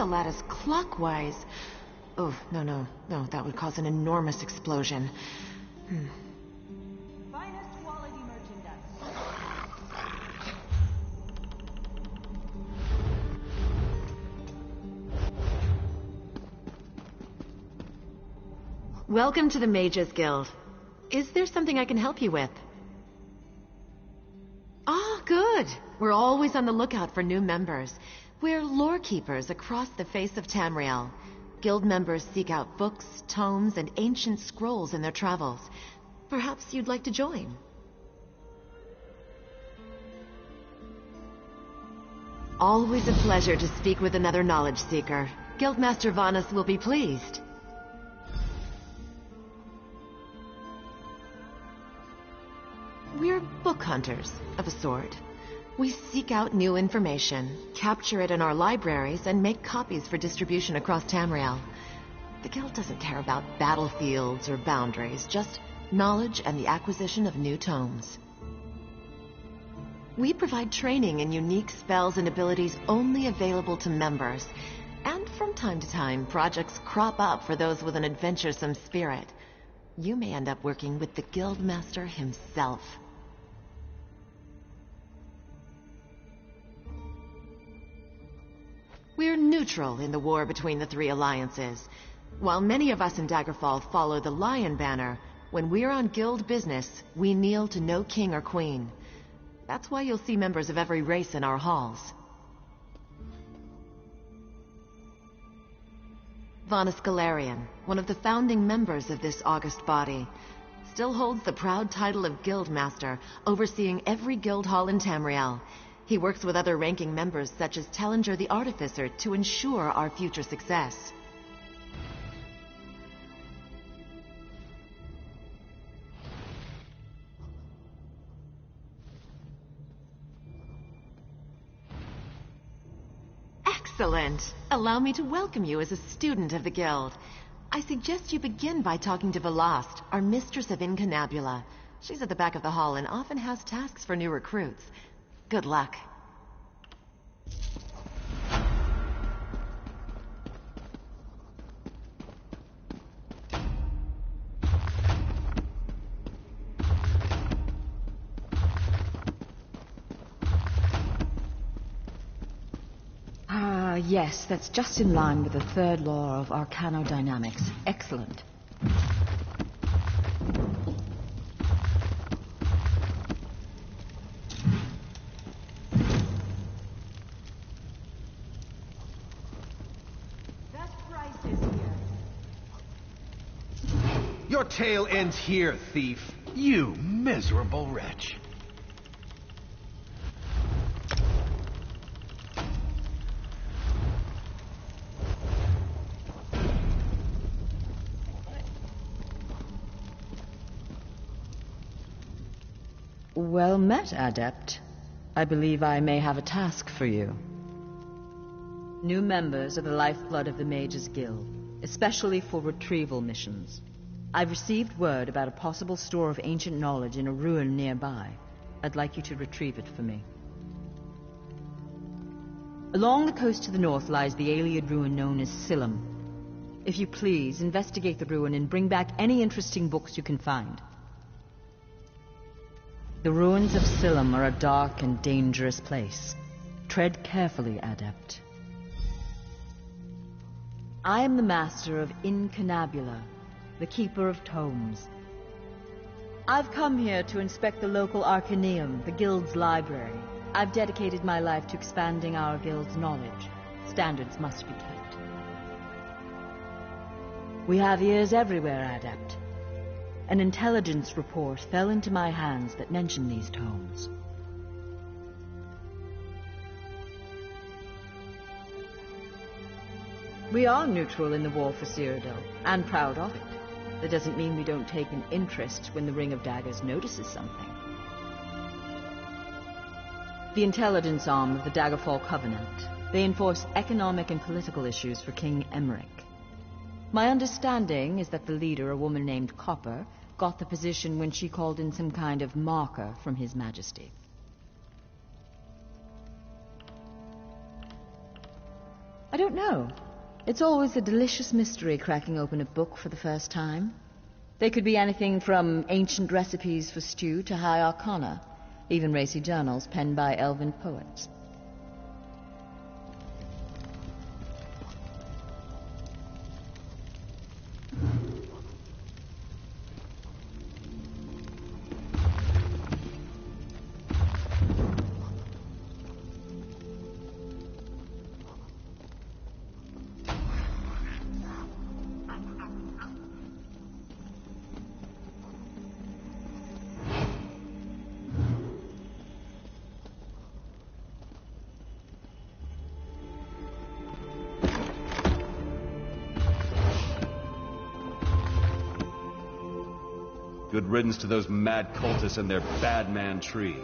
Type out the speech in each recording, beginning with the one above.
the lattice clockwise... Oh, no, that would cause an enormous explosion. Finest quality merchandise. Welcome to the Mages Guild. Is there something I can help you with? Ah, good. We're always on the lookout for new members. We're lore keepers across the face of Tamriel. Guild members seek out books, tomes, and ancient scrolls in their travels. Perhaps you'd like to join. Always a pleasure to speak with another knowledge seeker. Guildmaster Vanus will be pleased. We're book hunters, of a sort. We seek out new information, capture it in our libraries, and make copies for distribution across Tamriel. The Guild doesn't care about battlefields or boundaries, just knowledge and the acquisition of new tomes. We provide training in unique spells and abilities only available to members. And from time to time, projects crop up for those with an adventuresome spirit. You may end up working with the Guildmaster himself. We're neutral in the war between the three alliances. While many of us in Daggerfall follow the Lion Banner, when we're on guild business, we kneel to no king or queen. That's why you'll see members of every race in our halls. Vanus Galarian, one of the founding members of this august body, still holds the proud title of Guildmaster, overseeing every guild hall in Tamriel. He works with other ranking members such as Tellinger the Artificer to ensure our future success. Excellent! Allow me to welcome you as a student of the Guild. I suggest you begin by talking to Velast, our mistress of Incunabula. She's at the back of the hall and often has tasks for new recruits. Good luck. Yes, that's just in line with the third law of arcanodynamics. Excellent. Your tale ends here, thief. You miserable wretch. Well met, Adept. I believe I may have a task for you. New members are the lifeblood of the Mages Guild, especially for retrieval missions. I've received word about a possible store of ancient knowledge in a ruin nearby. I'd like you to retrieve it for me. Along the coast to the north lies the Ayleid ruin known as Silum. If you please, investigate the ruin and bring back any interesting books you can find. The ruins of Silum are a dark and dangerous place. Tread carefully, Adept. I am the master of Incunabula, the keeper of tomes. I've come here to inspect the local Arcaneum, the Guild's library. I've dedicated my life to expanding our Guild's knowledge. Standards must be kept. We have ears everywhere, Adept. An intelligence report fell into my hands that mentioned these tomes. We are neutral in the war for Cyrodiil, and proud of it. That doesn't mean we don't take an interest when the Ring of Daggers notices something. The intelligence arm of the Daggerfall Covenant. They enforce economic and political issues for King Emmerich. My understanding is that the leader, a woman named Copper, got the position when she called in some kind of marker from His Majesty. I don't don't know. It's always a delicious mystery cracking open a book for the first time. They could be anything from ancient recipes for stew to high arcana, even racy journals penned by elven poets. Good riddance to those mad cultists and their bad man tree.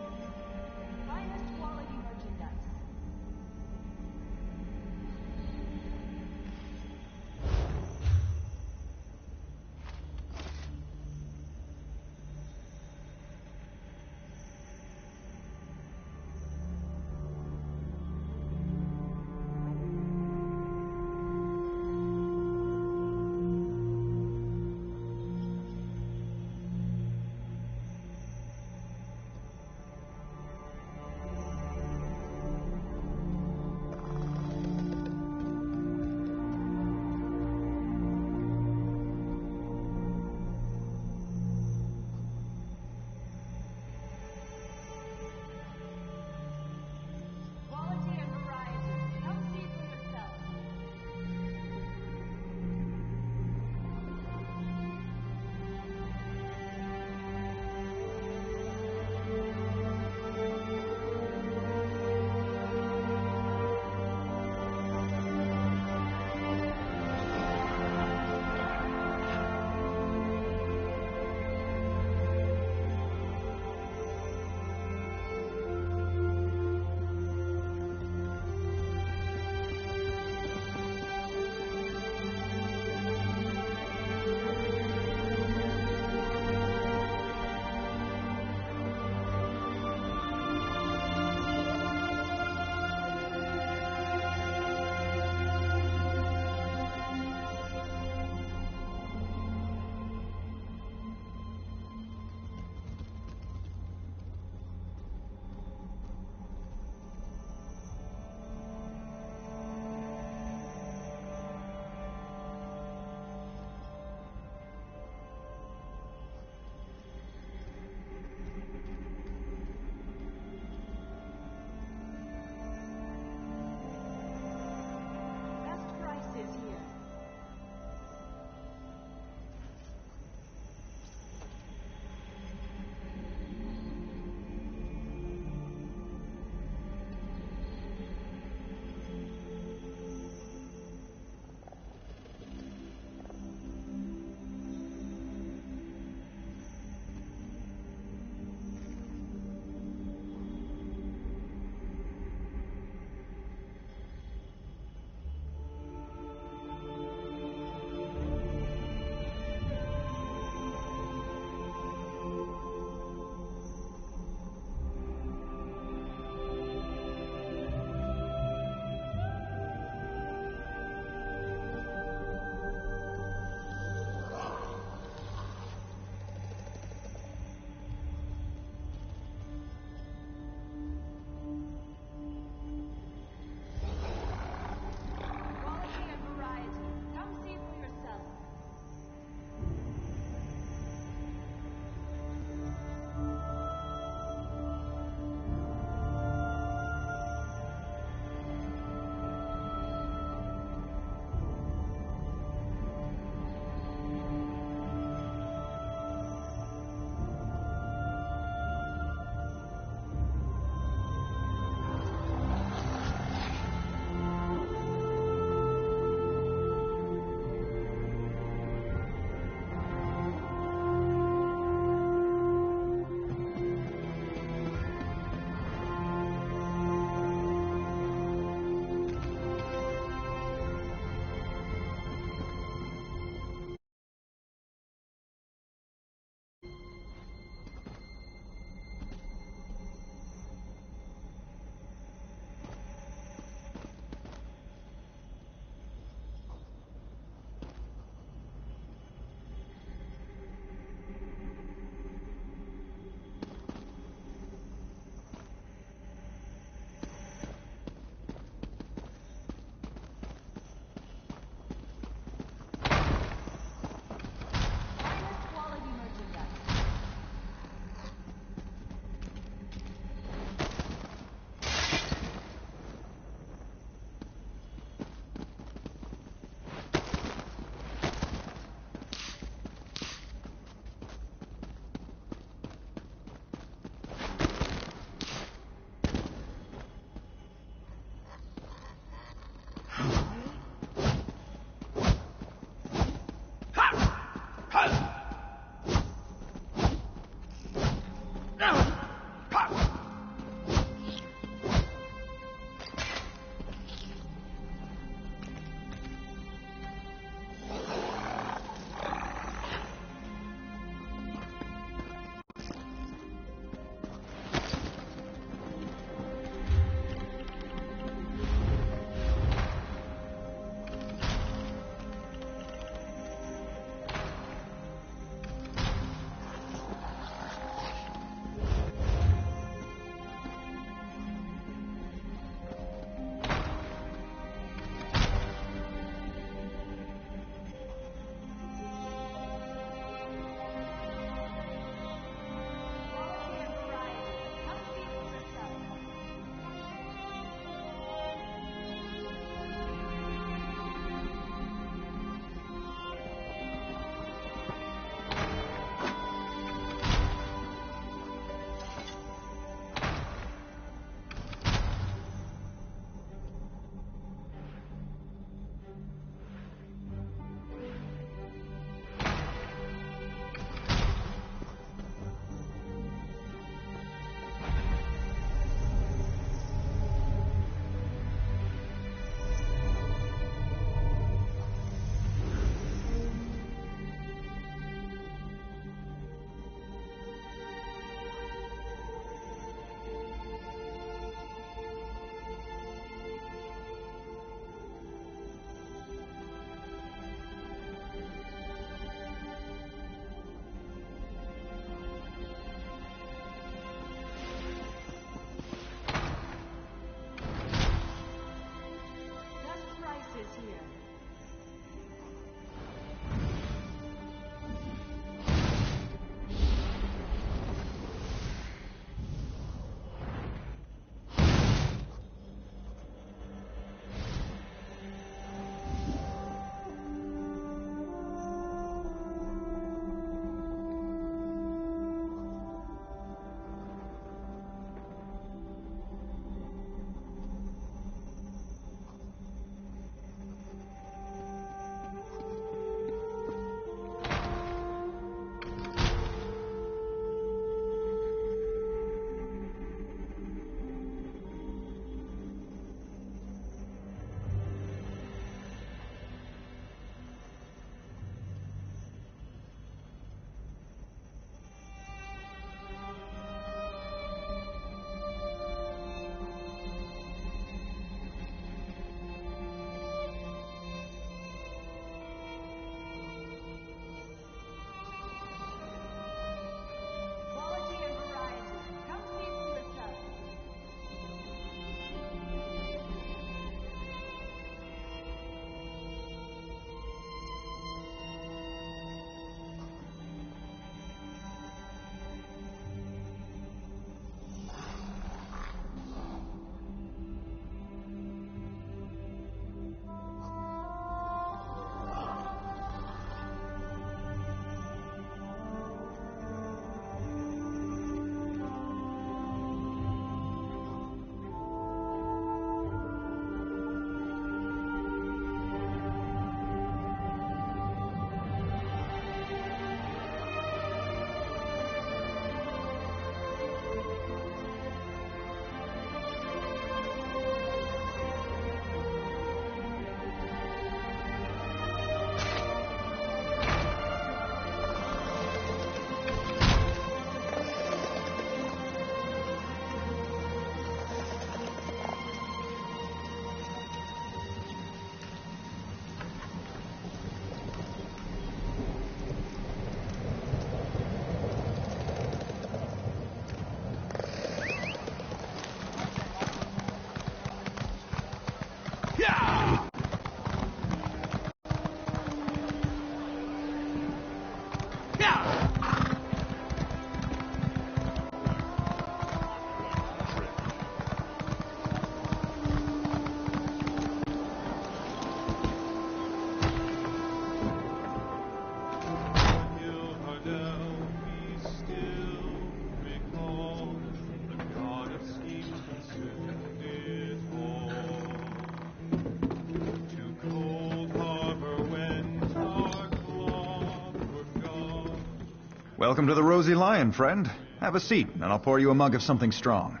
Welcome to the Rosy Lion, friend. Have a seat, and I'll pour you a mug of something strong.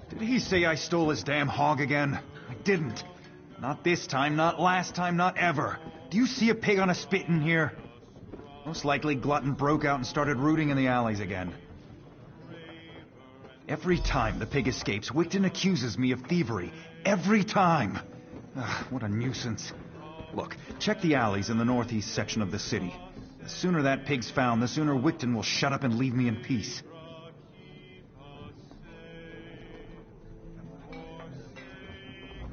Did he say I stole his damn hog again? I didn't. Not this time, not last time, not ever. Do you see a pig on a spit in here? Most likely Glutton broke out and started rooting in the alleys again. Every time the pig escapes, Wigton accuses me of thievery. Every time! Ugh, what a nuisance. Look, check the alleys in the northeast section of the city. The sooner that pig's found, the sooner Wigton will shut up and leave me in peace.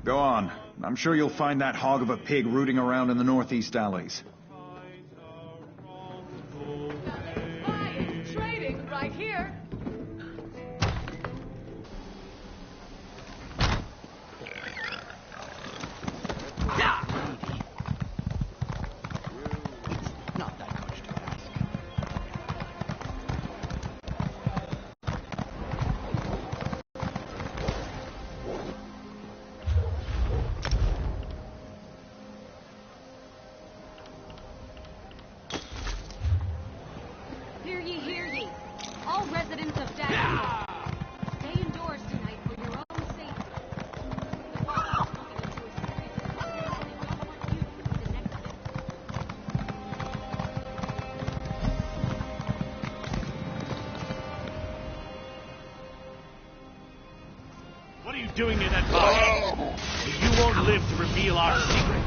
Go on. I'm sure you'll find that hog of a pig rooting around in the northeast alleys. Buying, trading, right here. Not that much to ask. Hear ye, hear ye. All residents of Dagger, stay indoors tonight for your own safety. The boss is looking into a serious incident, and they don't want you to be the next victim. What are you doing in that box? You won't live to reveal our secret.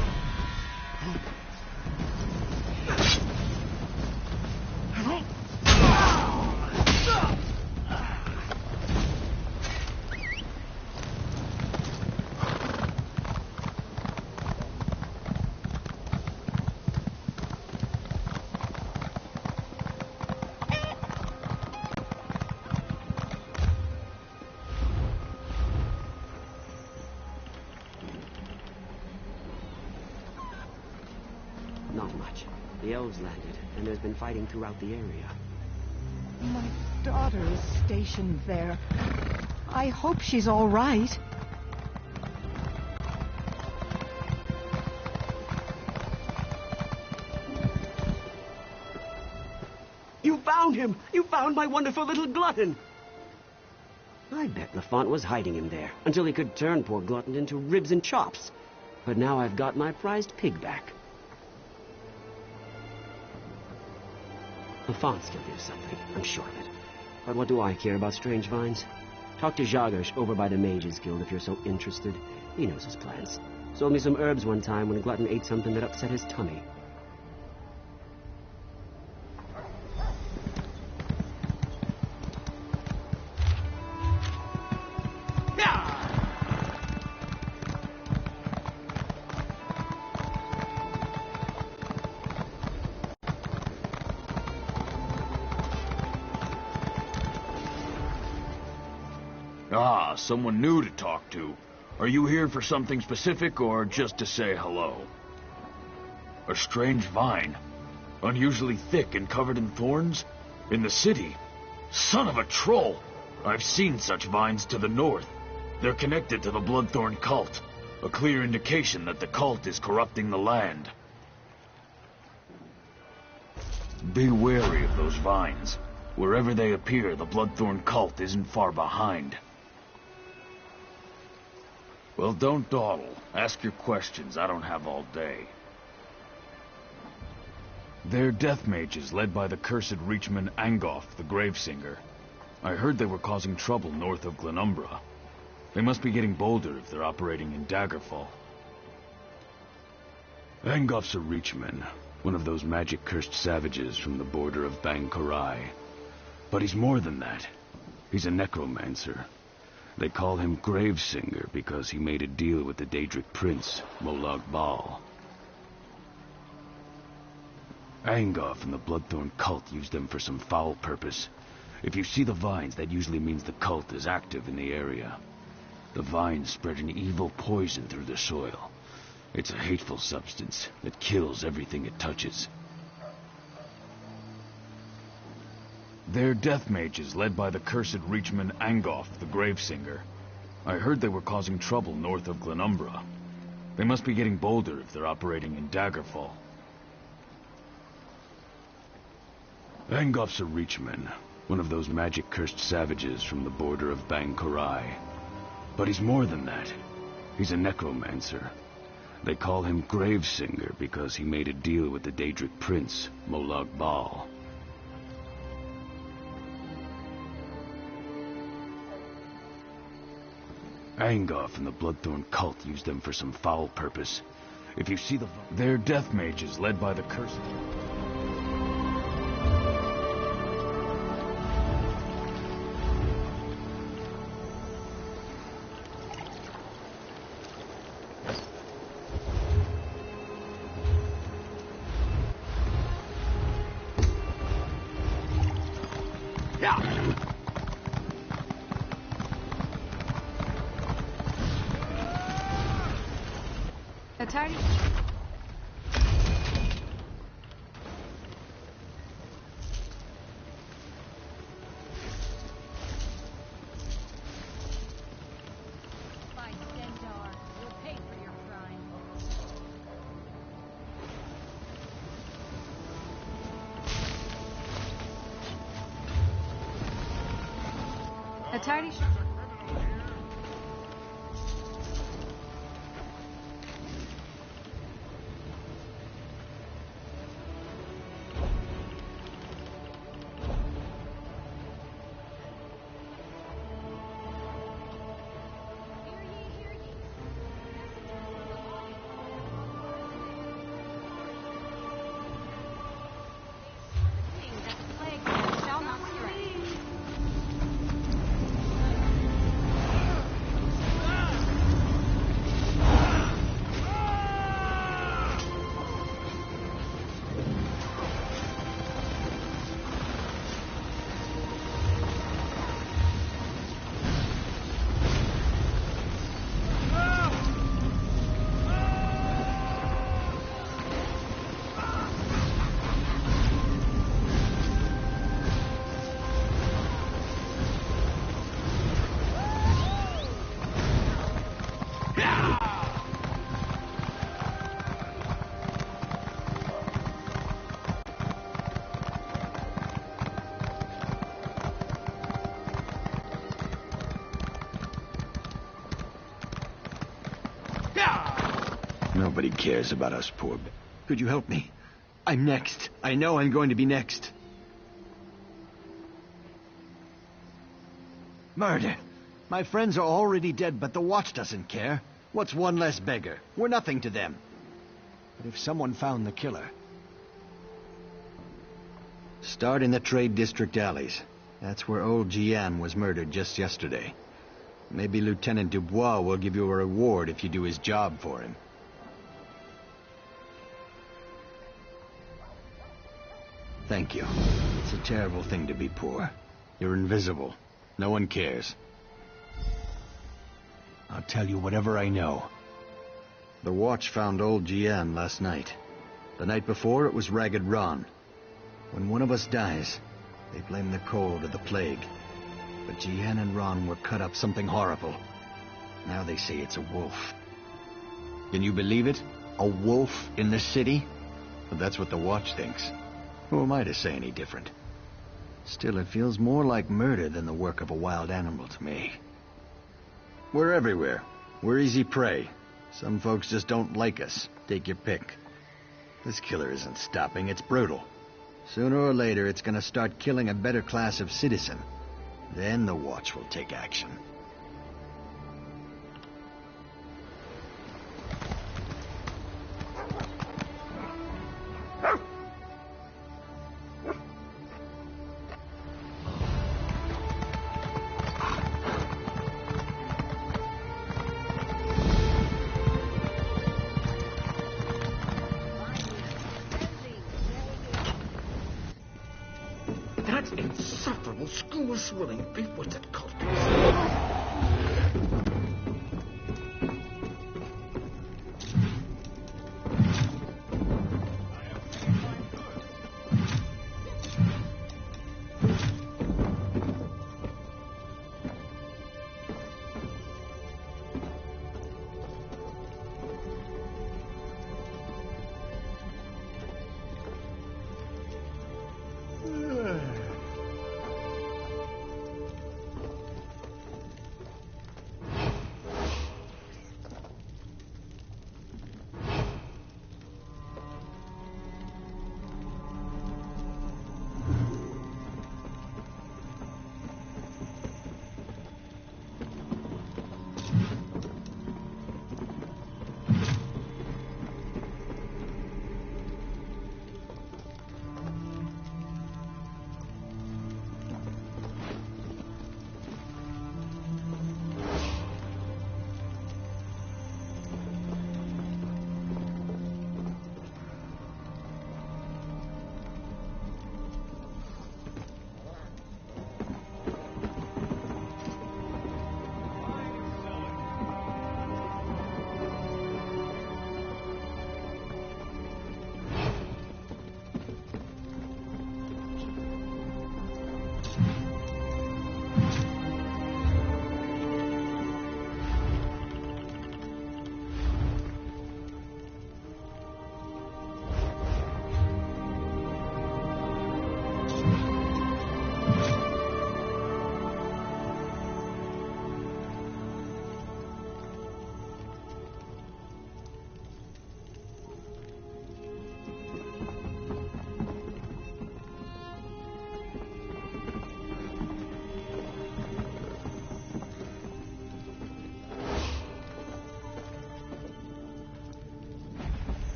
Not much. The elves landed, and there's been fighting throughout the area. My daughter is stationed there. I hope she's all right. You found him! You found my wonderful little Glutton! I bet Lafont was hiding him there, until he could turn poor Glutton into ribs and chops. But now I've got my prized pig back. Lafont's guilty of something, I'm sure of it. But what do I care about strange vines? Talk to Jagesh over by the Mages Guild if you're so interested. He knows his plans. Sold me some herbs one time when Glutton ate something that upset his tummy. Ah, someone new to talk to. Are you here for something specific or just to say hello? A strange vine. Unusually thick and covered in thorns? In the city? Son of a troll! I've seen such vines to the north. They're connected to the Bloodthorn cult. A clear indication that the cult is corrupting the land. Be wary of those vines. Wherever they appear, the Bloodthorn cult isn't far behind. Well, don't dawdle. Ask your questions. I don't have all day. They're death mages led by the cursed Reachman Angoff, the Gravesinger. I heard they were causing trouble north of Glenumbra. They must be getting bolder if they're operating in Daggerfall. Angoff's a Reachman, one of those magic-cursed savages from the border of Bang-Korai. But he's more than that. He's a necromancer. They call him Gravesinger because he made a deal with the Daedric prince, Molag Bal. Angoff and the Bloodthorn cult used them for some foul purpose. If you see the vines, that usually means the cult is active in the area. The vines spread an evil poison through the soil. It's a hateful substance that kills everything it touches. They're death mages led by the cursed Reachman Angoff, the Gravesinger. I heard they were causing trouble north of Glenumbra. They must be getting bolder if they're operating in Daggerfall. Angof's a Reachman, one of those magic-cursed savages from the border of Bang Korai. But he's more than that. He's a necromancer. They call him Gravesinger because he made a deal with the Daedric prince, Molag Bal. Angof and the Bloodthorn cult used them for some foul purpose. If you see they're death mages led by the Cursed. Atari. By Stendarr, you'll pay for your crime. Atari. Nobody cares about us, poor... Could you help me? I'm next. I know I'm going to be next. Murder. My friends are already dead, but the Watch doesn't care. What's one less beggar? We're nothing to them. But if someone found the killer... Start in the Trade District alleys. That's where old Jian was murdered just yesterday. Maybe Lieutenant Dubois will give you a reward if you do his job for him. Thank you. It's a terrible thing to be poor. You're invisible. No one cares. I'll tell you whatever I know. The Watch found old Jian last night. The night before, it was Ragged Ron. When one of us dies, they blame the cold or the plague. But Jian and Ron were cut up something horrible. Now they say it's a wolf. Can you believe it? A wolf in the city? But that's what the Watch thinks. Who am I to say any different? Still, it feels more like murder than the work of a wild animal to me. We're everywhere. We're easy prey. Some folks just don't like us. Take your pick. This killer isn't stopping. It's brutal. Sooner or later, it's gonna start killing a better class of citizen. Then the Watch will take action. That insufferable school-swilling beef was that cult.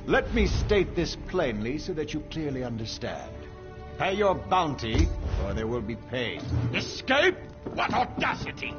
Let me state this plainly so that you clearly understand. Pay your bounty, or there will be pain. Escape? What audacity!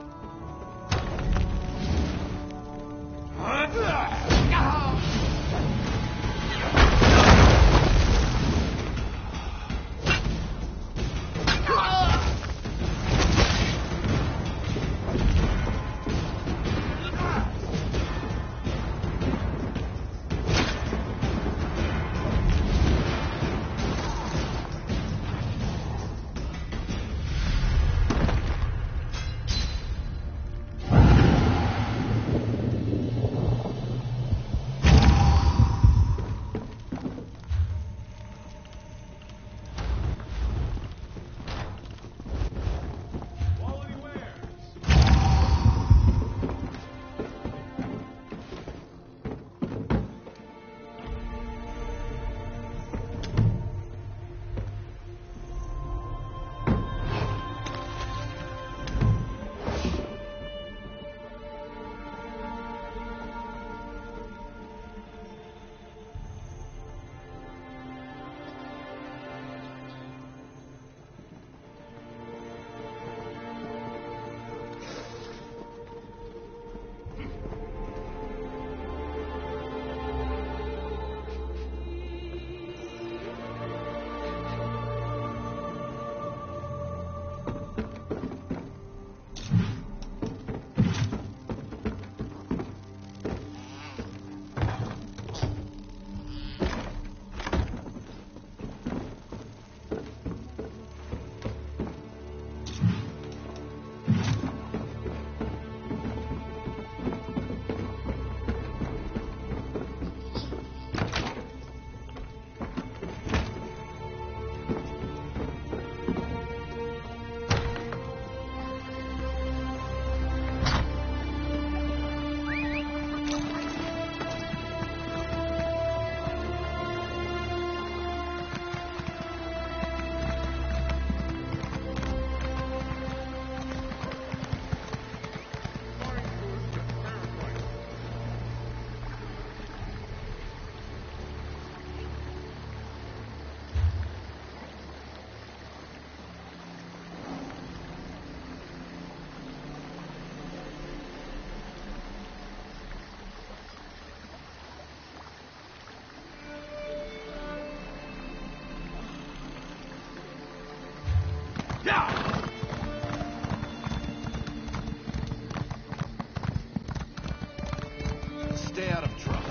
Stay out of trouble.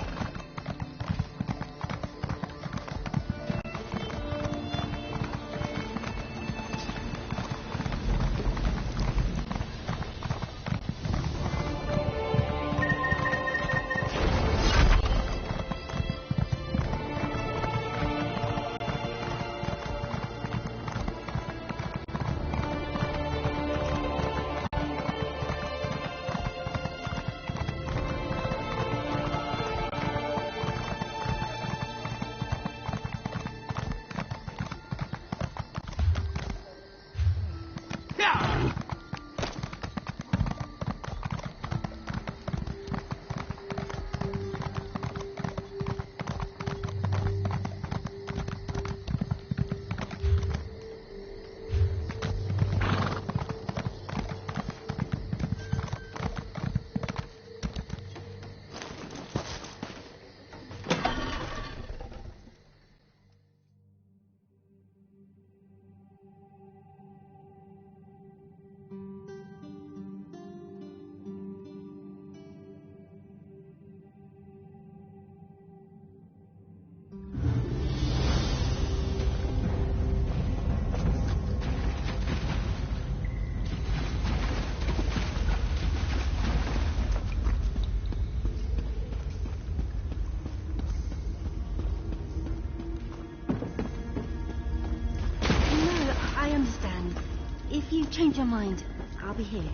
If you change your mind, I'll be here.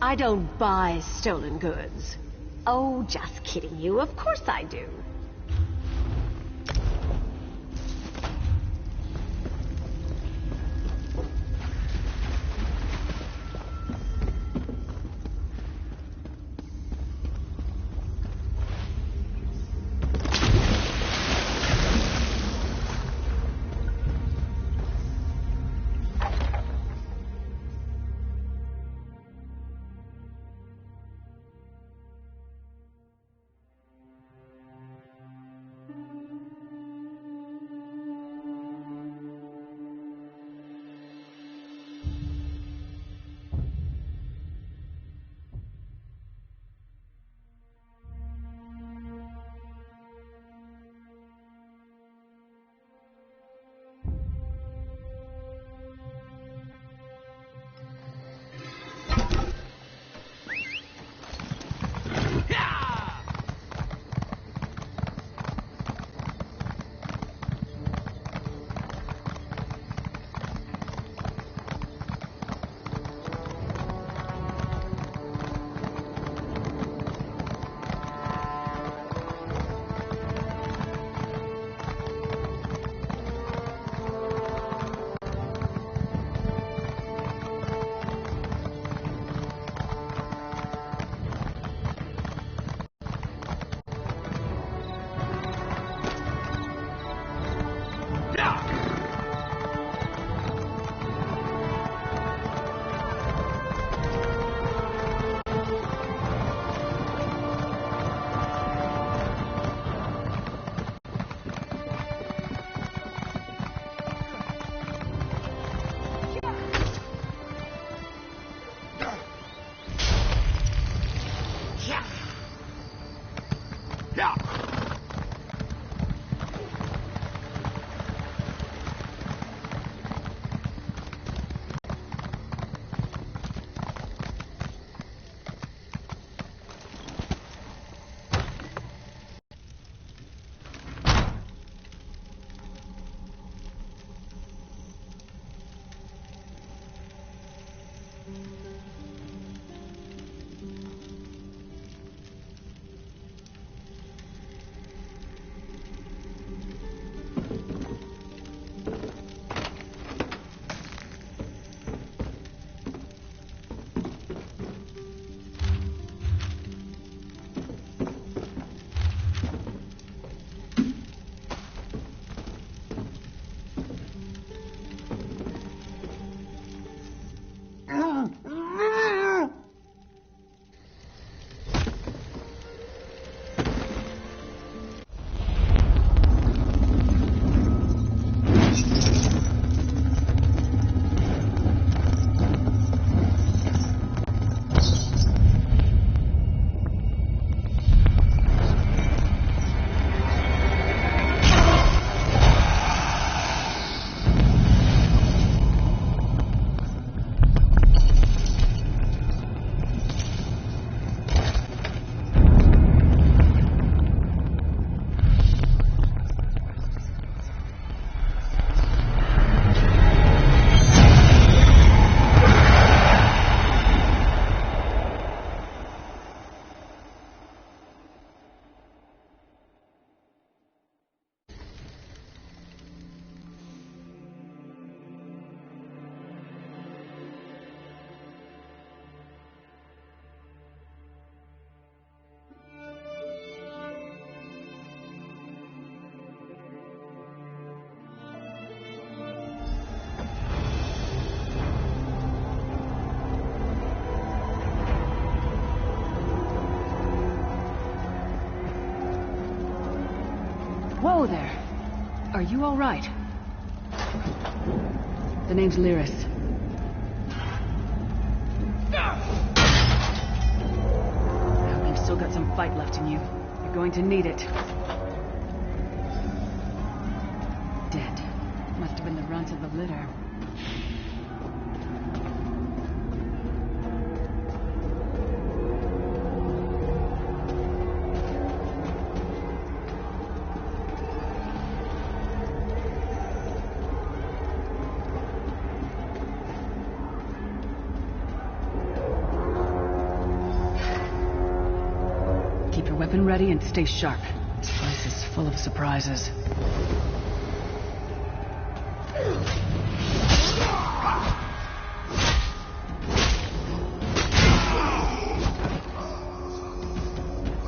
I don't buy stolen goods. Oh, just kidding you. Of course I do. Hello there. Are you all right? The name's Lyris. I hope you've still got some fight left in you. You're going to need it. Dead. Must have been the runt of the litter. Keep your weapon ready and stay sharp. This place is full of surprises.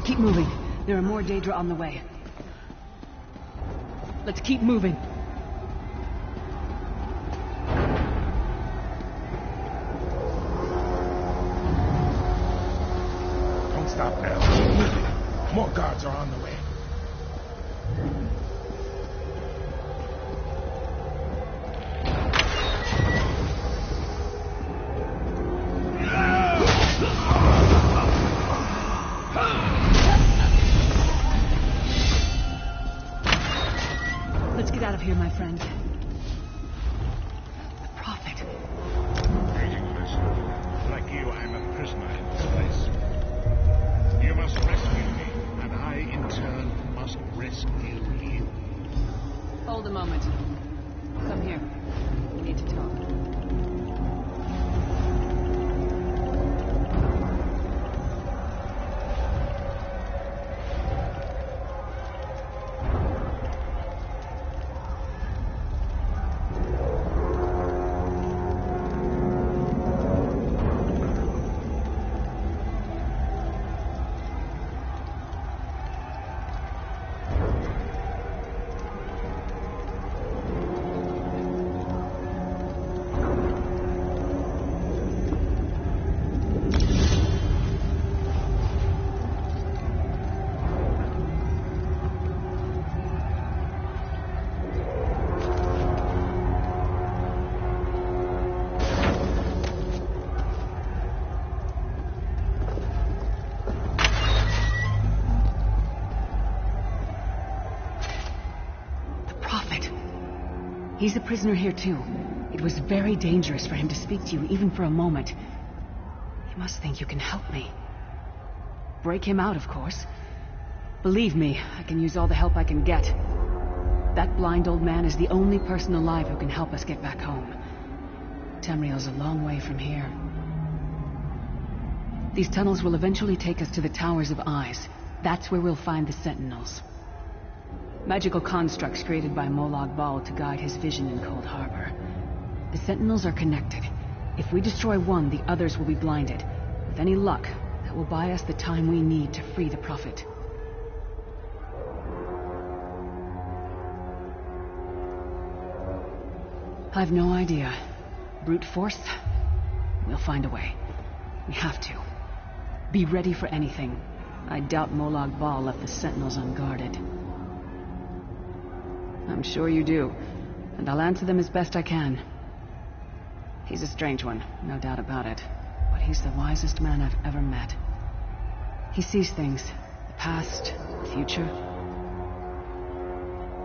Keep moving. There are more Daedra on the way. Let's keep moving. Don't stop now. More guards are on the way. Let's get out of here, my friend. The Prophet. Greetings. Like you, I'm a prisoner in this place. You must rescue me, and I, in turn, must rescue you. Hold a moment. Come here. We need to talk. He's a prisoner here, too. It was very dangerous for him to speak to you, even for a moment. He must think you can help me. Break him out, of course. Believe me, I can use all the help I can get. That blind old man is the only person alive who can help us get back home. Tamriel's a long way from here. These tunnels will eventually take us to the Towers of Eyes. That's where we'll find the Sentinels. Magical constructs created by Molag Bal to guide his vision in Cold Harbor. The Sentinels are connected. If we destroy one, the others will be blinded. With any luck, that will buy us the time we need to free the Prophet. I've no idea. Brute force? We'll find a way. We have to. Be ready for anything. I doubt Molag Bal left the Sentinels unguarded. I'm sure you do, and I'll answer them as best I can. He's a strange one, no doubt about it, but he's the wisest man I've ever met. He sees things, the past, the future.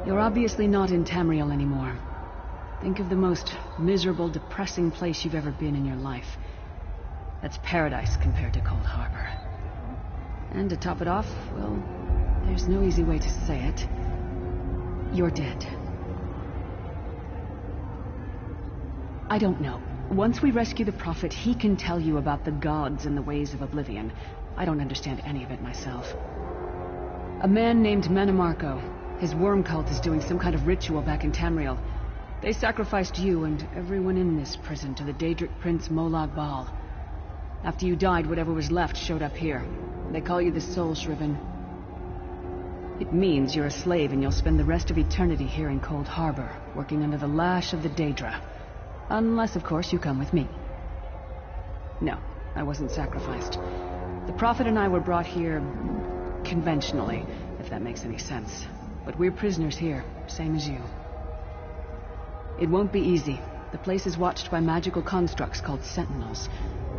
You're obviously not in Tamriel anymore. Think of the most miserable, depressing place you've ever been in your life. That's paradise compared to Cold Harbor. And to top it off, well, there's no easy way to say it. You're dead. I don't know. Once we rescue the Prophet, he can tell you about the gods and the ways of oblivion. I don't understand any of it myself. A man named Menemarco. His worm cult is doing some kind of ritual back in Tamriel. They sacrificed you and everyone in this prison to the Daedric Prince Molag Bal. After you died, whatever was left showed up here. They call you the Soul Shriven. It means you're a slave and you'll spend the rest of eternity here in Cold Harbor, working under the lash of the Daedra. Unless, of course, you come with me. No, I wasn't sacrificed. The Prophet and I were brought here conventionally, if that makes any sense. but we're prisoners here, same as you. It won't be easy. The place is watched by magical constructs called sentinels.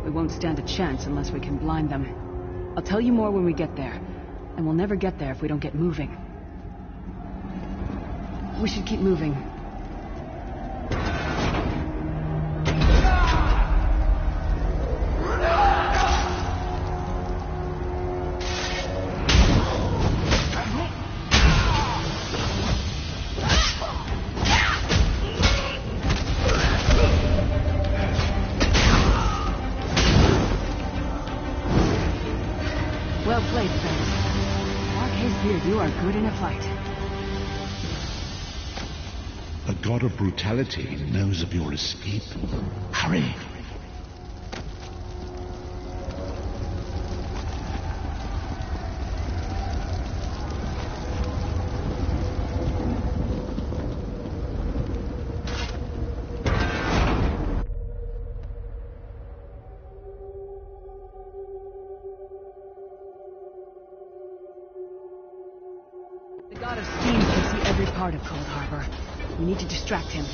We won't stand a chance unless we can blind them. I'll tell you more when we get there, and we'll never get there if we don't get moving. We should keep moving. Well played, friends. Marquez here, you are good in a fight. The god of brutality knows of your escape. Hurry! The god of steam can see every part of Cold Harbor. We need to distract him.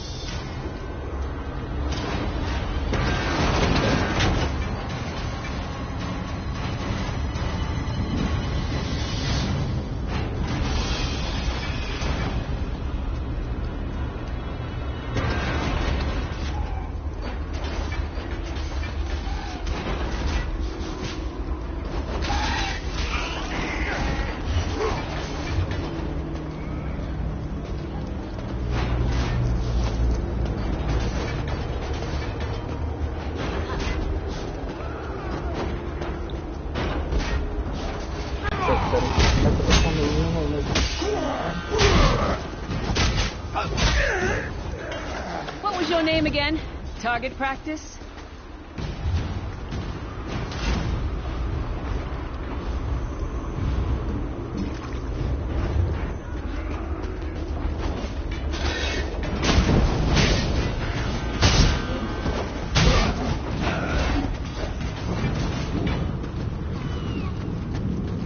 What was your name again? Target practice?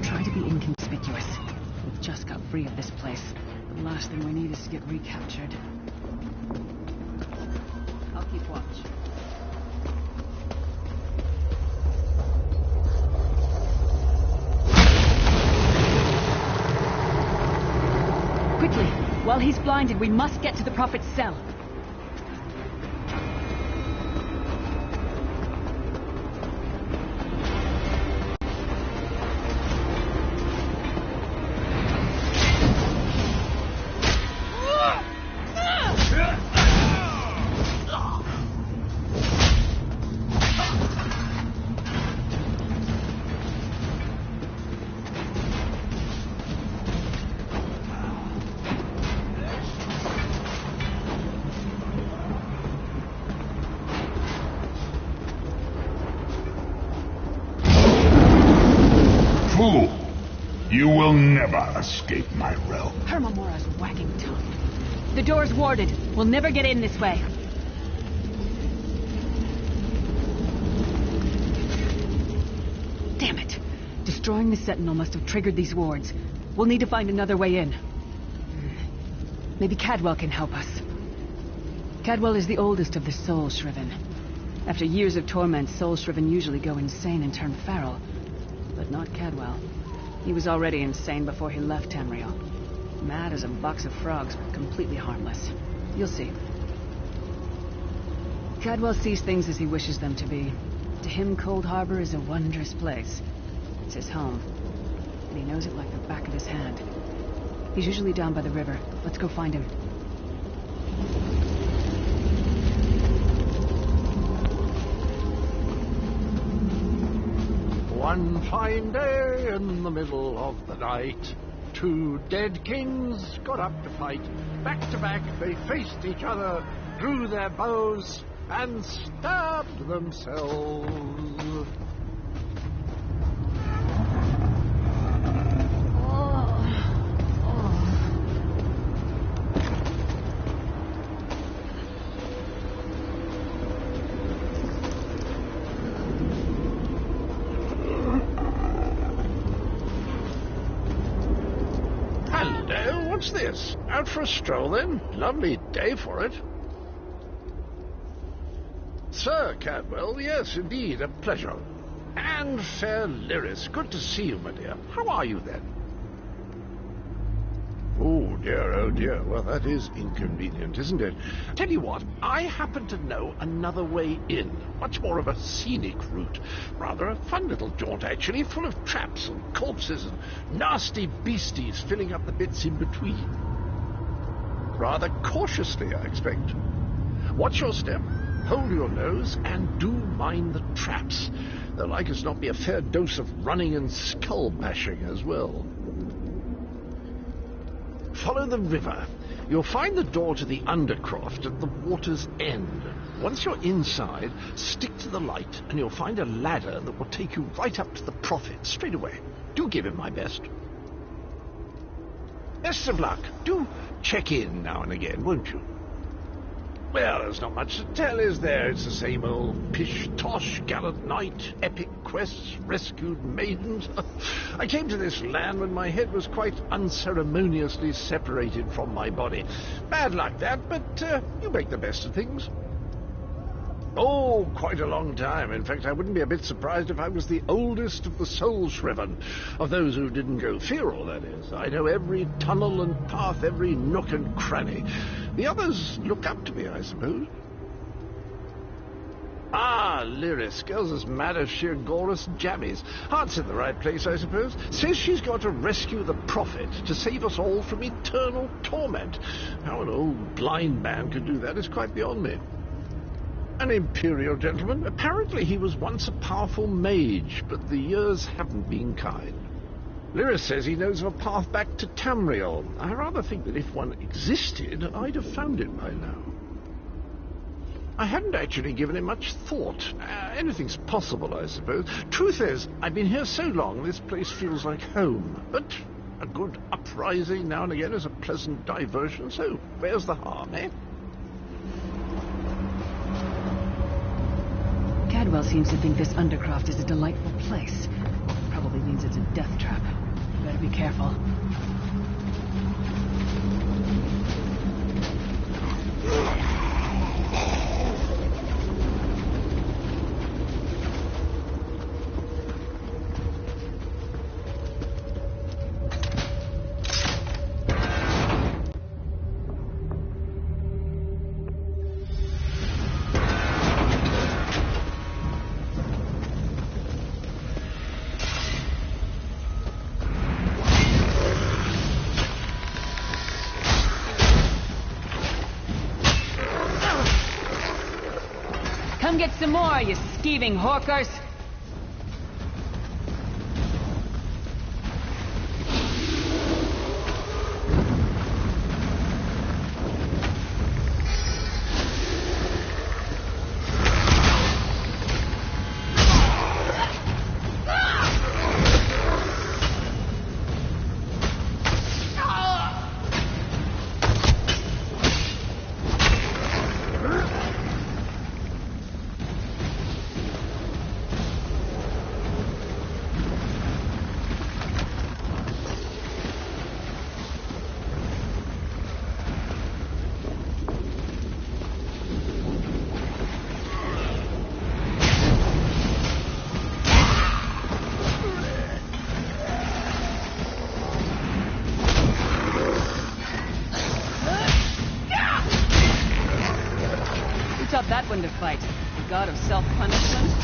Try to be inconspicuous. We've just got free of this place. The last thing we need is to get recaptured. I'll keep watch. Quickly! While he's blinded, we must get to the Prophet's cell. Fool! You will never escape my realm. Hermamora's wagging tongue. The door's warded. We'll never get in this way. Damn it. Destroying the Sentinel must have triggered these wards. We'll need to find another way in. Maybe Cadwell can help us. Cadwell is the oldest of the Soul Shriven. After years of torment, Soul Shriven usually go insane and turn feral. But not Cadwell. He was already insane before he left Tamriel. Mad as a box of frogs, but completely harmless. You'll see. Cadwell sees things as he wishes them to be. To him, Cold Harbor is a wondrous place. It's his home. And he knows it like the back of his hand. He's usually down by the river. Let's go find him. One fine day in the middle of the night, two dead kings got up to fight. Back to back they faced each other, drew their bows, and stabbed themselves. What's this? Out for a stroll, then? Lovely day for it. Sir Cadwell, yes, indeed, a pleasure. And fair Lyris, good to see you, my dear. How are you, then? Oh dear, well, that is inconvenient, isn't it? Tell you what, I happen to know another way in. Much more of a scenic route. Rather a fun little jaunt, actually, full of traps and corpses and nasty beasties filling up the bits in between. Rather cautiously, I expect. Watch your step, hold your nose, and do mind the traps. There'll like as not be a fair dose of running and skull-bashing as well. Follow the river. You'll find the door to the undercroft at the water's end. Once you're inside, stick to the light, and you'll find a ladder that will take you right up to the prophet straight away. Do give him my best. Best of luck. Do check in now and again, won't you? Well, there's not much to tell, is there? It's the same old pish-tosh, gallant knight, epic quests, rescued maidens. I came to this land when my head was quite unceremoniously separated from my body. Bad luck, that, but you make the best of things. Oh, quite a long time. In fact, I wouldn't be a bit surprised if I was the oldest of the soul-shriven, of those who didn't go feral, that is. I know every tunnel and path, every nook and cranny. The others look up to me, I suppose. Ah, Lyris, girl's as mad as sheer Gorus jammies. Heart's in the right place, I suppose. Says she's got to rescue the prophet to save us all from eternal torment. How an old blind man could do that is quite beyond me. An imperial gentleman. Apparently he was once a powerful mage, but the years haven't been kind. Lyris says he knows of a path back to Tamriel. I rather think that if one existed, I'd have found it by now. I hadn't actually given it much thought. Anything's possible, I suppose. Truth is, I've been here so long, this place feels like home. But a good uprising now and again is a pleasant diversion, so where's the harm, eh? Cadwell seems to think this undercroft is a delightful place. Probably means it's a death trap. You better be careful. Come get some more, you skeeving hawkers! That one to fight. The god of self-punishment?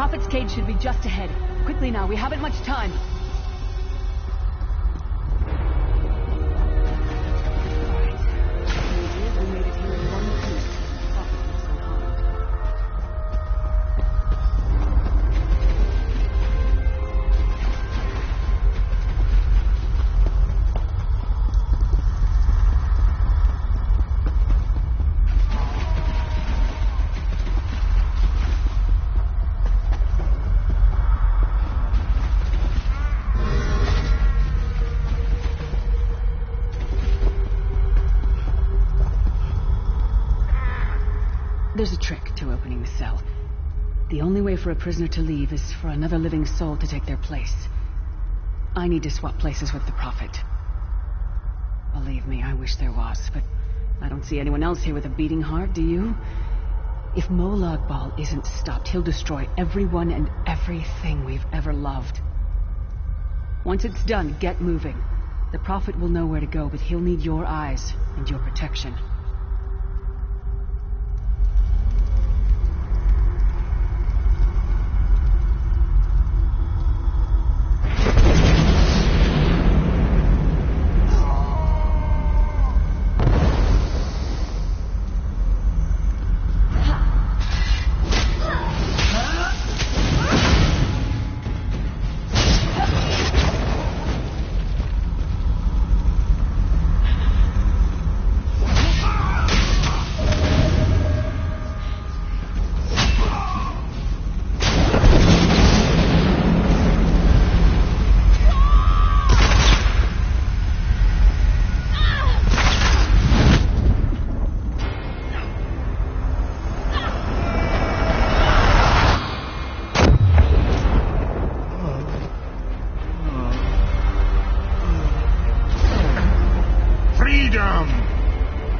Prophet's cage should be just ahead. Quickly now, we haven't much time. There's a trick to opening the cell. The only way for a prisoner to leave is for another living soul to take their place. I need to swap places with the Prophet. Believe me, I wish there was, but I don't see anyone else here with a beating heart, do you? If Molag Bal isn't stopped, he'll destroy everyone and everything we've ever loved. Once it's done, get moving. The Prophet will know where to go, but he'll need your eyes and your protection.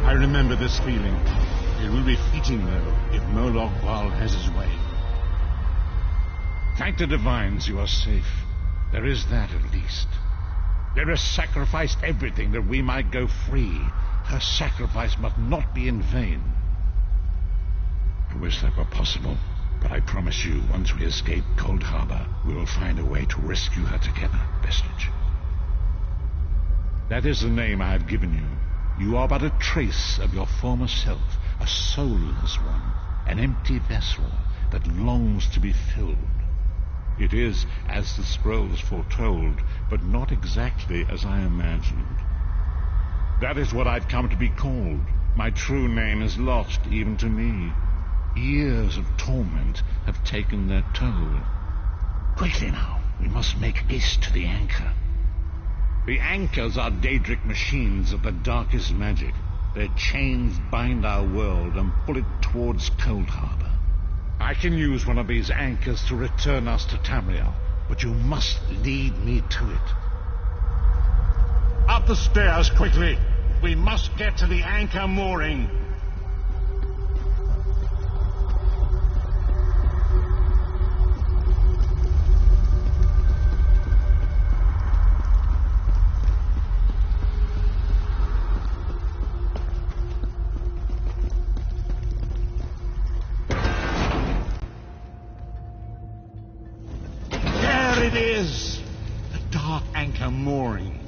I remember this feeling. It will be fleeting, though, if Molag Bal has his way. Thank the divines you are safe. There is that, at least. There has sacrificed everything that we might go free. Her sacrifice must not be in vain. I wish that were possible, but I promise you, once we escape Cold Harbor, we will find a way to rescue her together, Vestige. That is the name I have given you. You are but a trace of your former self, a soulless one, an empty vessel that longs to be filled. It is as the scrolls foretold, but not exactly as I imagined. That is what I've come to be called. My true name is lost even to me. Years of torment have taken their toll. Quickly now, we must make haste to the anchor. The anchors are Daedric machines of the darkest magic. Their chains bind our world and pull it towards Cold Harbor. I can use one of these anchors to return us to Tamriel, but you must lead me to it. Up the stairs, quickly! We must get to the anchor mooring. It is the dark anchor mooring.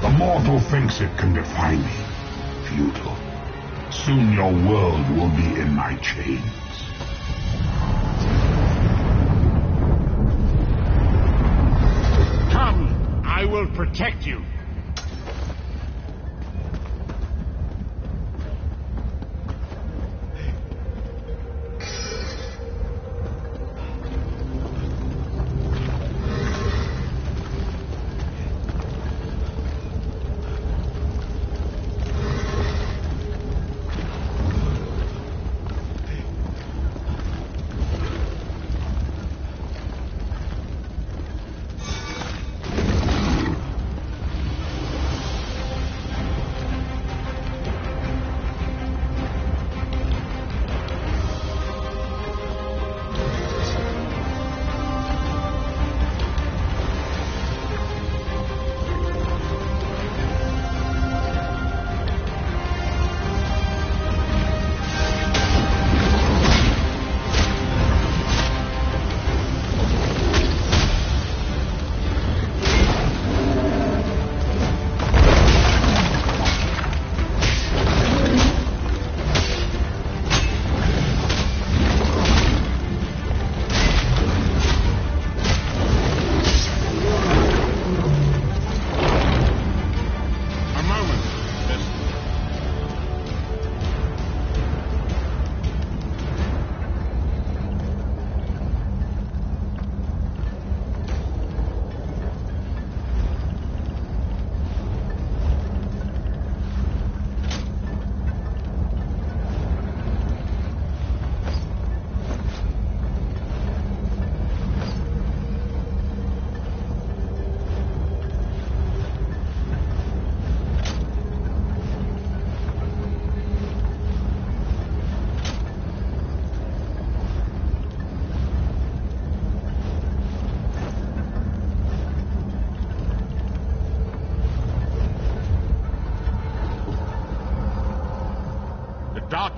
The mortal thinks it can defy me. Futile. Soon your world will be in my chains. I will protect you.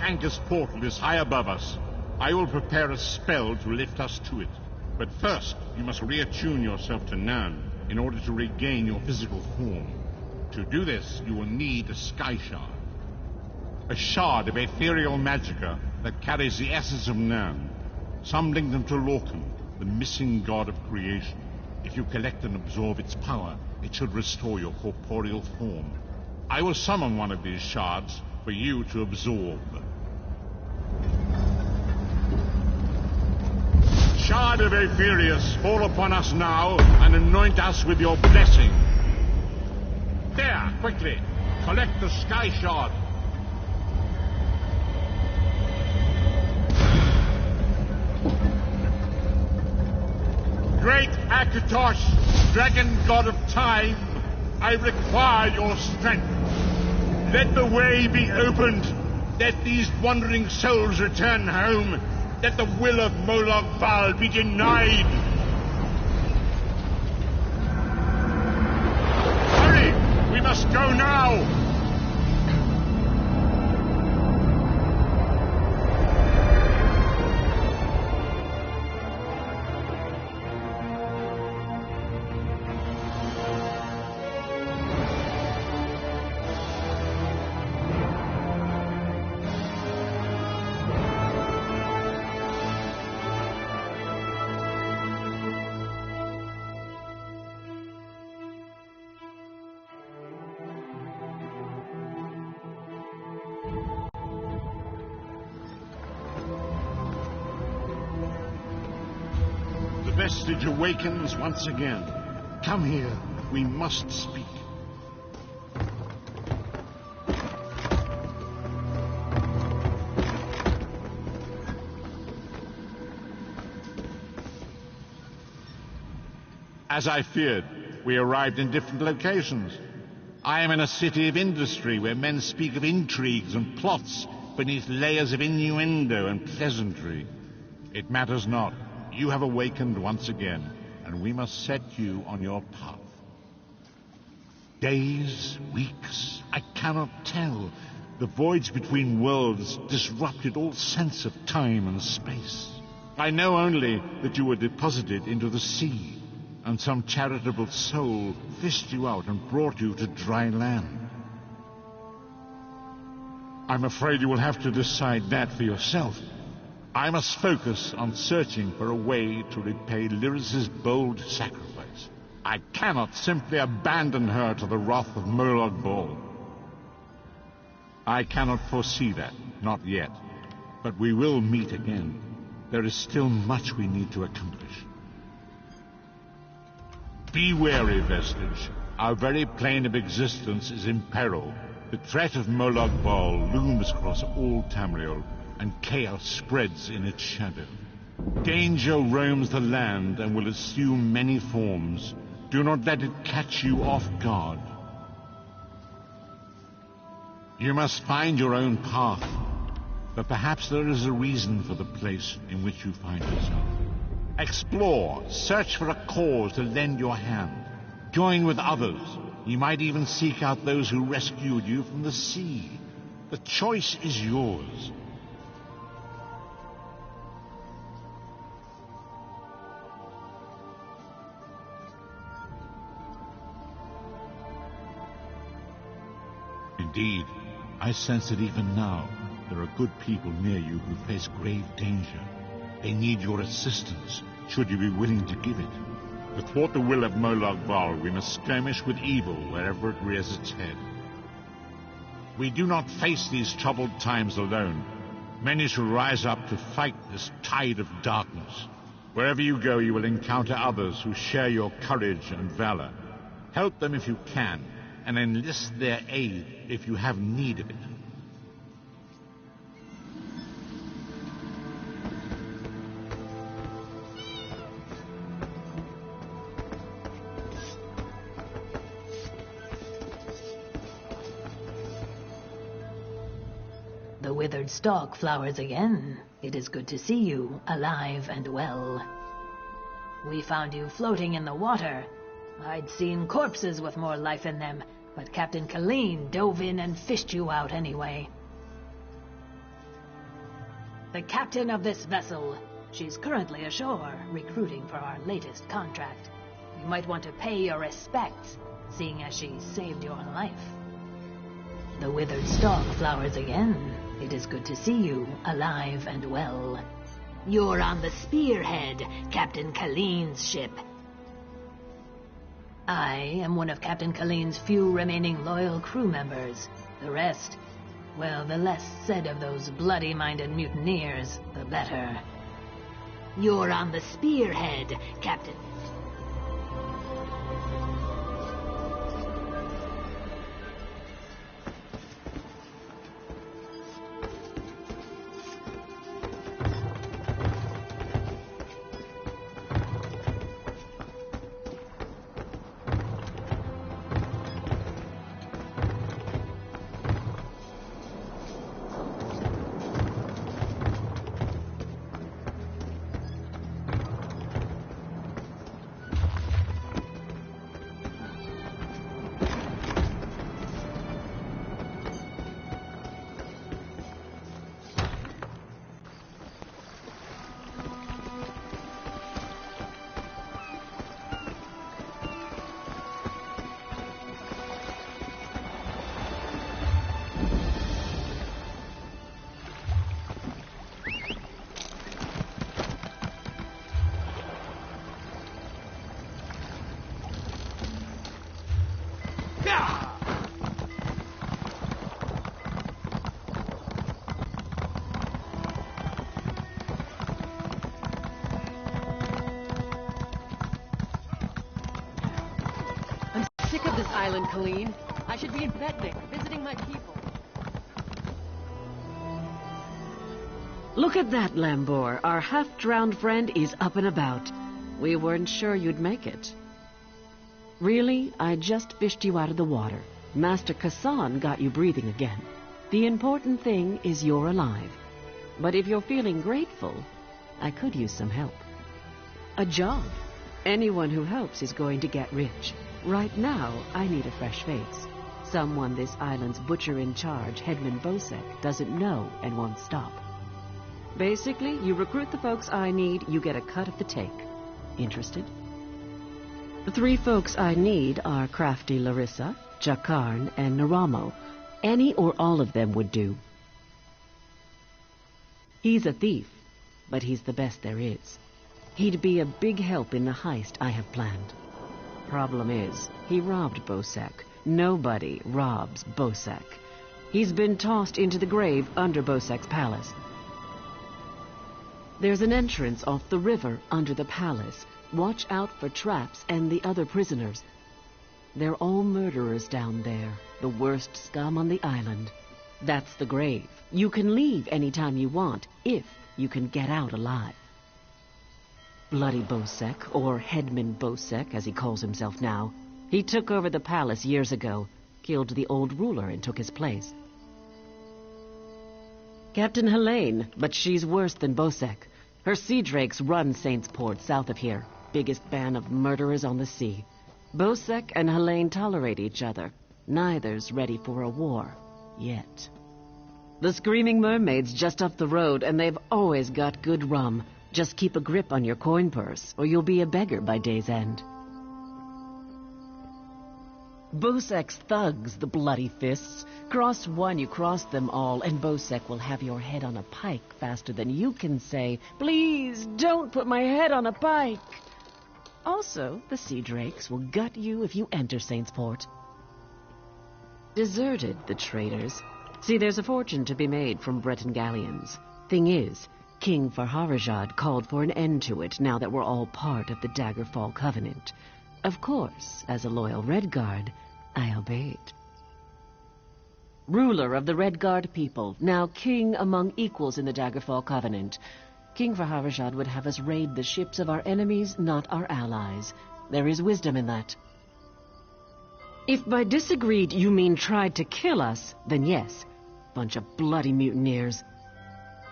Anchor's portal is high above us. I will prepare a spell to lift us to it. But first, you must reattune yourself to Nan in order to regain your physical form. To do this, you will need a sky shard. A shard of ethereal magicka that carries the essence of Nan. Some link them to Lorcan, the missing god of creation. If you collect and absorb its power, it should restore your corporeal form. I will summon one of these shards for you to absorb. Shard of Aetherius, fall upon us now and anoint us with your blessing. There, quickly, collect the sky shard. Great Akatosh, dragon god of time, I require your strength. Let the way be opened. Let these wandering souls return home. Let the will of Molag Bal be denied. Hurry! We must go now! The vestige awakens once again. Come here. We must speak. As I feared, we arrived in different locations. I am in a city of industry where men speak of intrigues and plots beneath layers of innuendo and pleasantry. It matters not. You have awakened once again, and we must set you on your path. Days, weeks, I cannot tell. The voids between worlds disrupted all sense of time and space. I know only that you were deposited into the sea, and some charitable soul fished you out and brought you to dry land. I'm afraid you will have to decide that for yourself. I must focus on searching for a way to repay Lyris's bold sacrifice. I cannot simply abandon her to the wrath of Molag Bal. I cannot foresee that, not yet. But we will meet again. There is still much we need to accomplish. Be wary, Vestige. Our very plane of existence is in peril. The threat of Molag Bal looms across all Tamriel, and chaos spreads in its shadow. Danger roams the land and will assume many forms. Do not let it catch you off guard. You must find your own path, but perhaps there is a reason for the place in which you find yourself. Explore, search for a cause to lend your hand. Join with others. You might even seek out those who rescued you from the sea. The choice is yours. Indeed, I sense that even now, there are good people near you who face grave danger. They need your assistance, should you be willing to give it. To thwart the will of Molag Bal, we must skirmish with evil wherever it rears its head. We do not face these troubled times alone. Many shall rise up to fight this tide of darkness. Wherever you go, you will encounter others who share your courage and valor. Help them if you can, and enlist their aid if you have need of it. The withered stalk flowers again. It is good to see you, alive and well. We found you floating in the water. I'd seen corpses with more life in them, but Captain Colleen dove in and fished you out anyway. the captain of this vessel. She's currently ashore, recruiting for our latest contract. You might want to pay your respects, seeing as she saved your life. The withered stalk flowers again. It is good to see you, alive and well. You're on the Spearhead, Captain Kaleem's ship. I am one of Captain Kaleem's few remaining loyal crew members. The rest, well, the less said of those bloody-minded mutineers, the better. You're on the Spearhead, Captain... Sick of this island, Colleen. I should be in Betnik, visiting my people. Look at that, Lambor. Our half-drowned friend is up and about. We weren't sure you'd make it. Really, I just fished you out of the water. Master Kassan got you breathing again. The important thing is you're alive. But if you're feeling grateful, I could use some help. A job. Anyone who helps is going to get rich. Right now, I need a fresh face. Someone this island's butcher-in-charge, Headman Bosek, doesn't know and won't stop. Basically, you recruit the folks I need, you get a cut of the take. Interested? The 3 folks I need are Crafty Larissa, Jakarn, and Naramo. Any or all of them would do. He's a thief, but he's the best there is. He'd be a big help in the heist I have planned. Problem is, he robbed Bosek. Nobody robs Bosek. He's been tossed into the grave under Bosek's palace. There's an entrance off the river under the palace. Watch out for traps and the other prisoners. They're all murderers down there, the worst scum on the island. That's the grave. You can leave anytime you want, if you can get out alive. Bloody Bosek, or Headman Bosek, as he calls himself now. He took over the palace years ago, killed the old ruler and took his place. Captain Helene, but she's worse than Bosek. Her sea drakes run Saint's Port south of here, biggest band of murderers on the sea. Bosek and Helene tolerate each other. Neither's ready for a war, yet. The Screaming Mermaid's just up the road, and they've always got good rum. Just keep a grip on your coin purse, or you'll be a beggar by day's end. Bosek's thugs, the bloody fists. Cross one, you cross them all, and Bosek will have your head on a pike faster than you can say, "Please, don't put my head on a pike." Also, the Sea Drakes will gut you if you enter Saint's Port. Deserted, the traitors. See, there's a fortune to be made from Breton galleons. Thing is, King Farharajad called for an end to it now that we're all part of the Daggerfall Covenant. Of course, as a loyal Red Guard, I obeyed. Ruler of the Red Guard people, now king among equals in the Daggerfall Covenant. King Farharajad would have us raid the ships of our enemies, not our allies. There is wisdom in that. If by disagreed you mean tried to kill us, then yes. Bunch of bloody mutineers.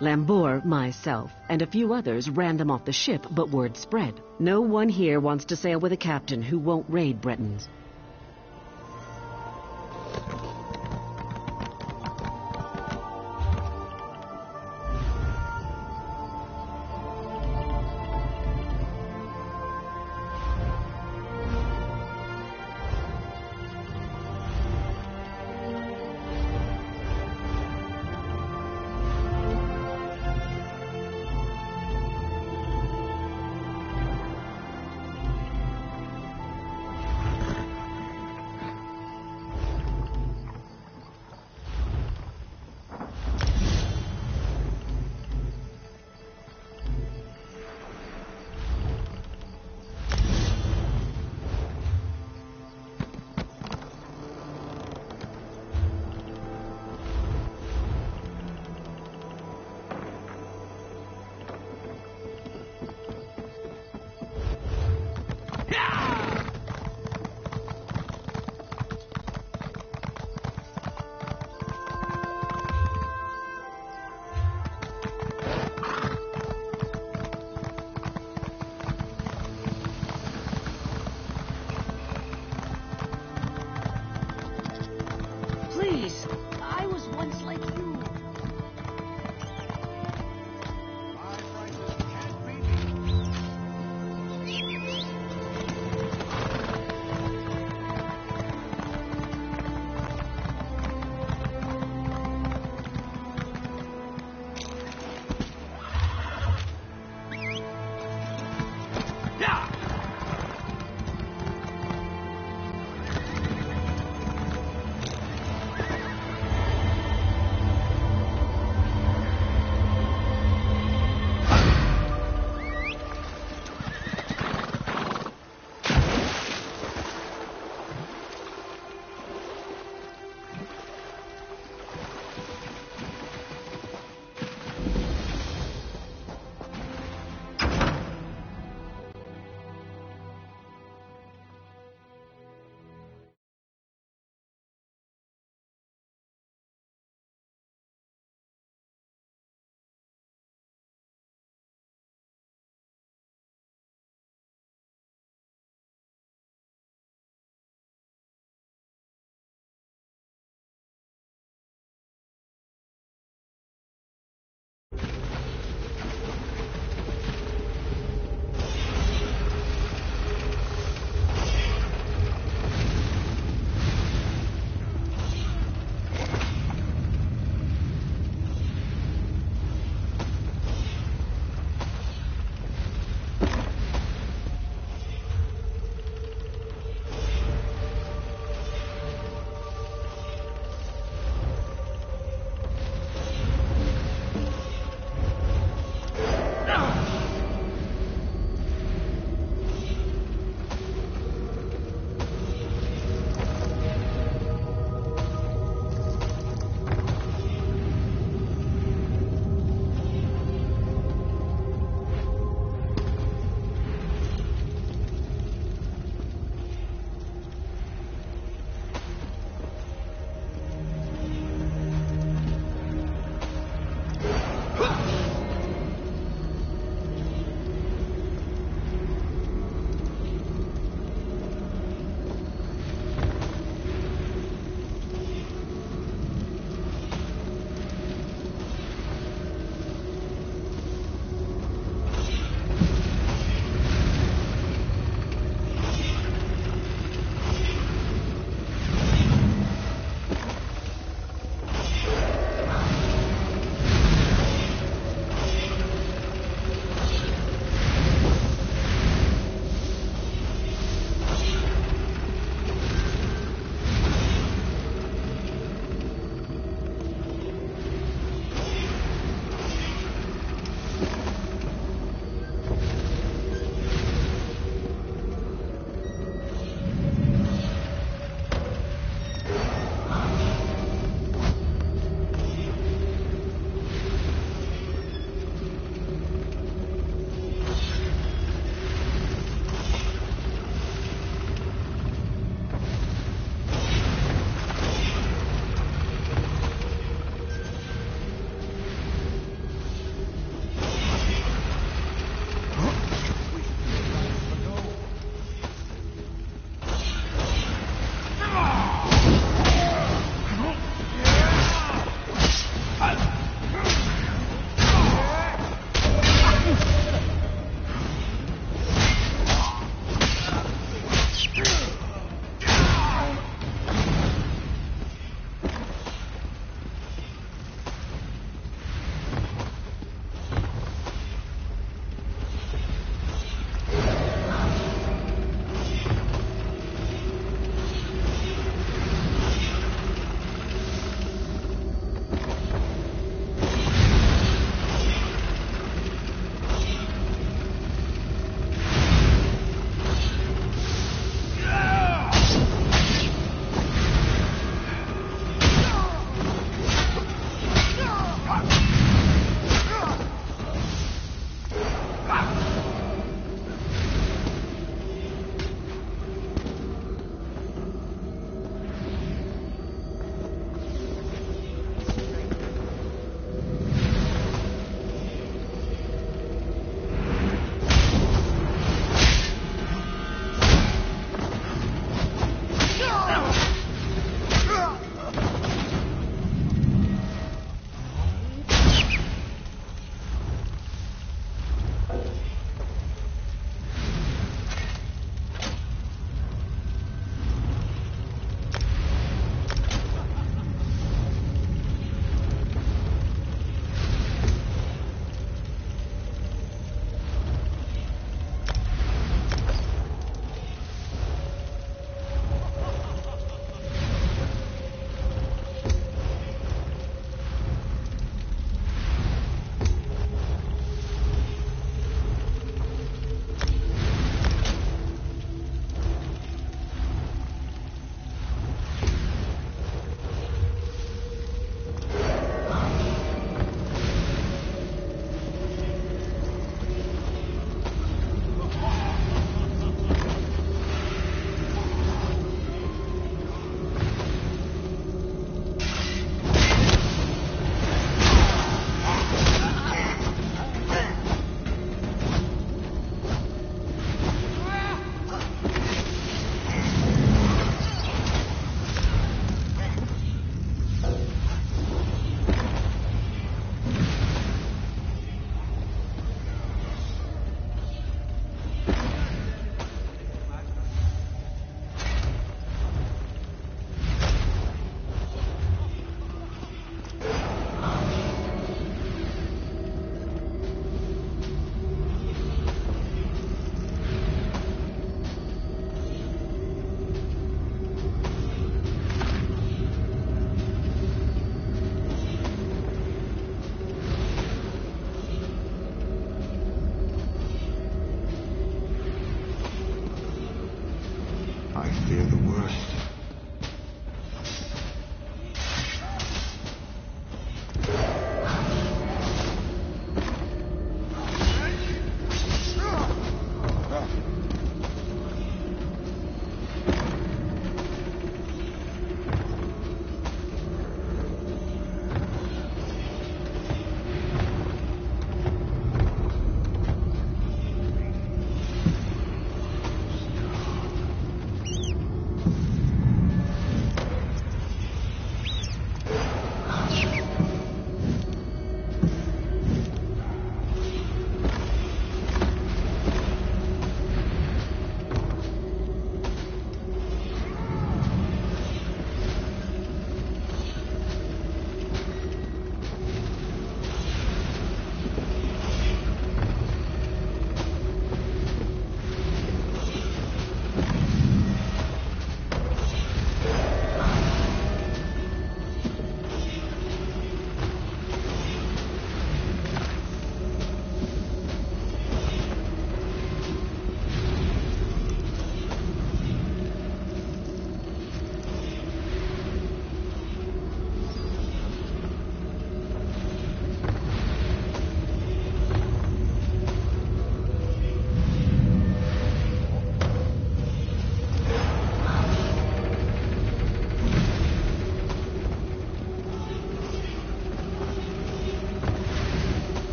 Lambor, myself, and a few others ran them off the ship, but word spread. No one here wants to sail with a captain who won't raid Bretons.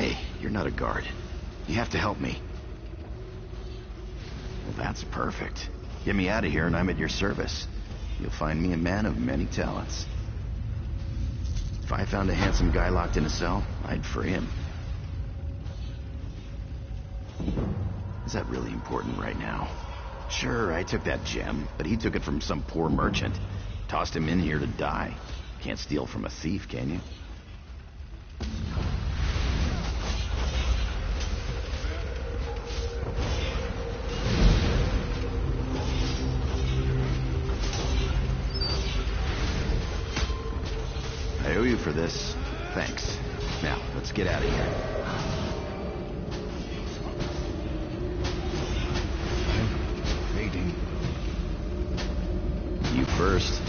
Hey, you're not a guard. You have to help me. Well, that's perfect. Get me out of here and I'm at your service. You'll find me a man of many talents. If I found a handsome guy locked in a cell, I'd free him. Is that really important right now? Sure, I took that gem, but he took it from some poor merchant. Tossed him in here to die. Can't steal from a thief, can you? I owe you for this. Thanks. Now, let's get out of here. I'm fading. You first.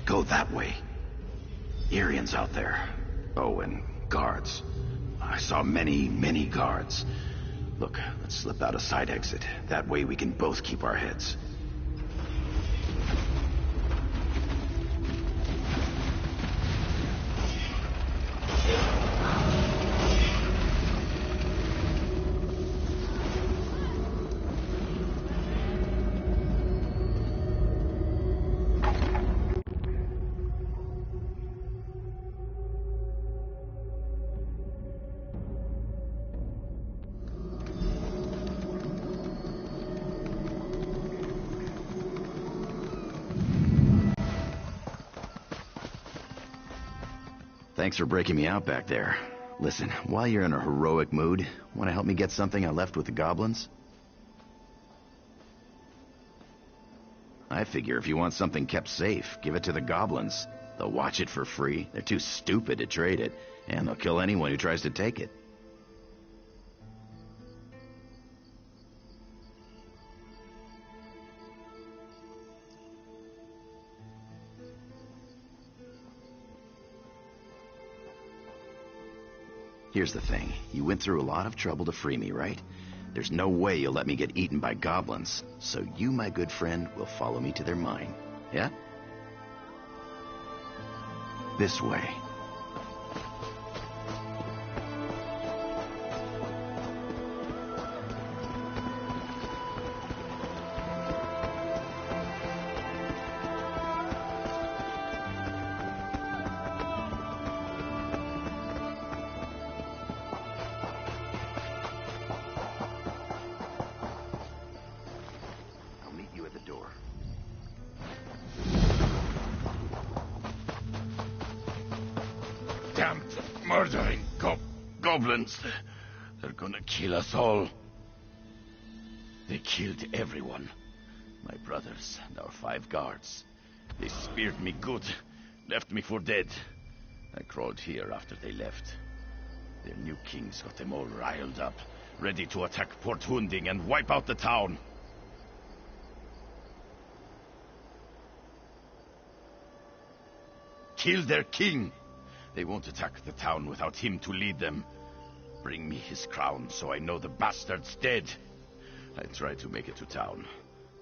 Go that way. Irians out there. Oh, and guards. I saw many guards. Look, let's slip out a side exit. That way we can both keep our heads. Thanks for breaking me out back there. Listen, while you're in a heroic mood, want to help me get something I left with the goblins? I figure if you want something kept safe, give it to the goblins. They'll watch it for free. They're too stupid to trade it, and they'll kill anyone who tries to take it. Here's the thing. You went through a lot of trouble to free me, right? There's no way you'll let me get eaten by goblins. So you, my good friend, will follow me to their mine. Yeah? This way. Damn murdering goblins. They're gonna kill us all. They killed everyone. My brothers and our 5 guards. They speared me good, left me for dead. I crawled here after they left. Their new king's got them all riled up, ready to attack Port Hunding and wipe out the town. Kill their king! They won't attack the town without him to lead them. Bring me his crown so I know the bastard's dead. I try to make it to town,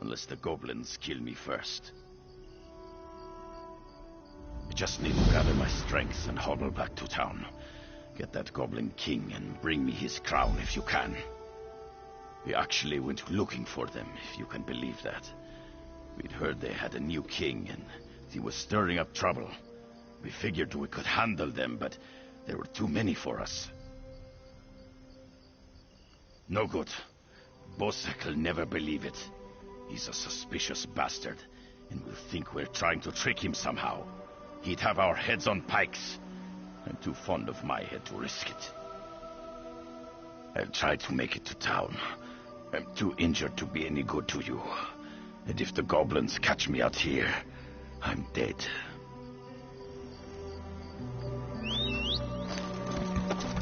unless the goblins kill me first. I just need to gather my strength and hobble back to town. Get that goblin king and bring me his crown if you can. We actually went looking for them, if you can believe that. We'd heard they had a new king and he was stirring up trouble. We figured we could handle them, but there were too many for us. No good. Bosek'll never believe it. He's a suspicious bastard, and will think we're trying to trick him somehow. He'd have our heads on pikes. I'm too fond of my head to risk it. I'll try to make it to town. I'm too injured to be any good to you. And if the goblins catch me out here, I'm dead.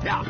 Yeah.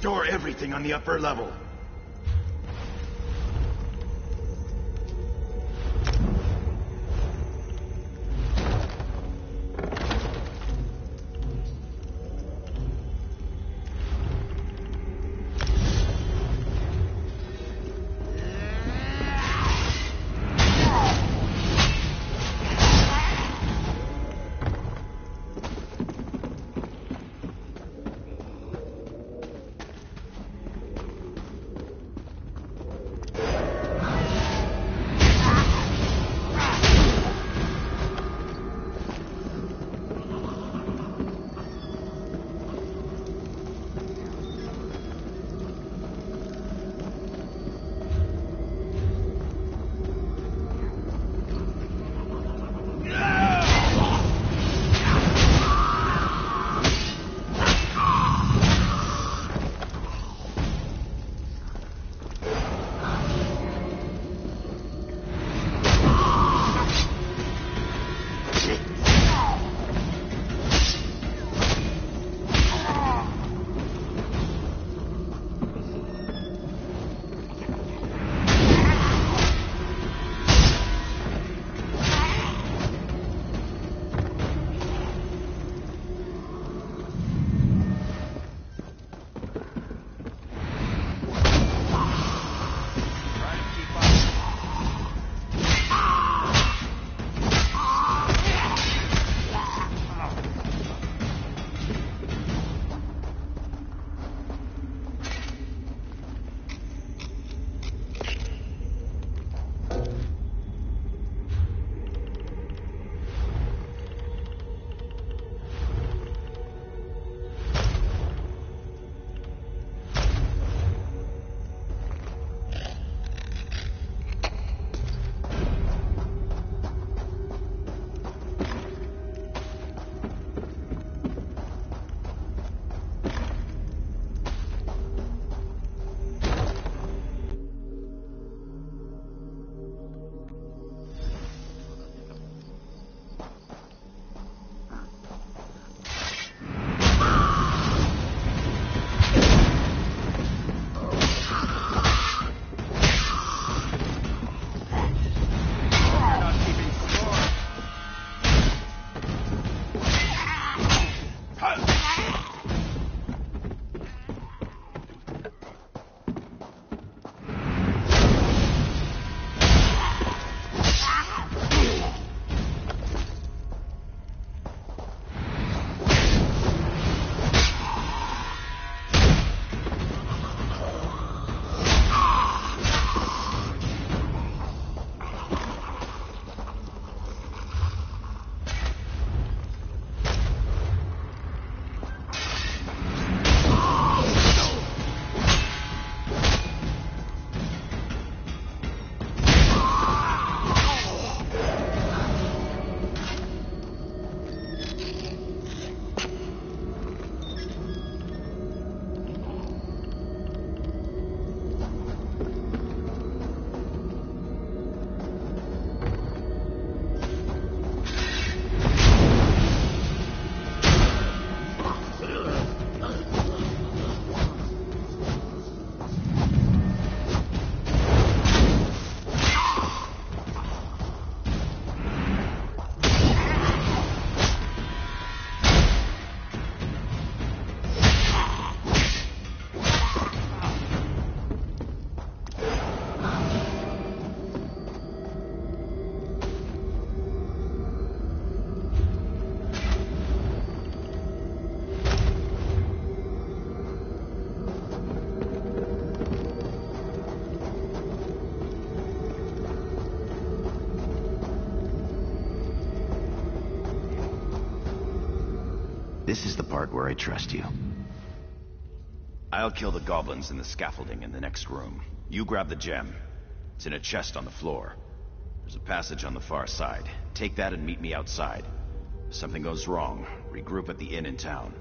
Store everything on the upper level. This is the part where I trust you. I'll kill the goblins in the scaffolding in the next room. You grab the gem. It's in a chest on the floor. There's a passage on the far side. Take that and meet me outside. If something goes wrong, regroup at the inn in town.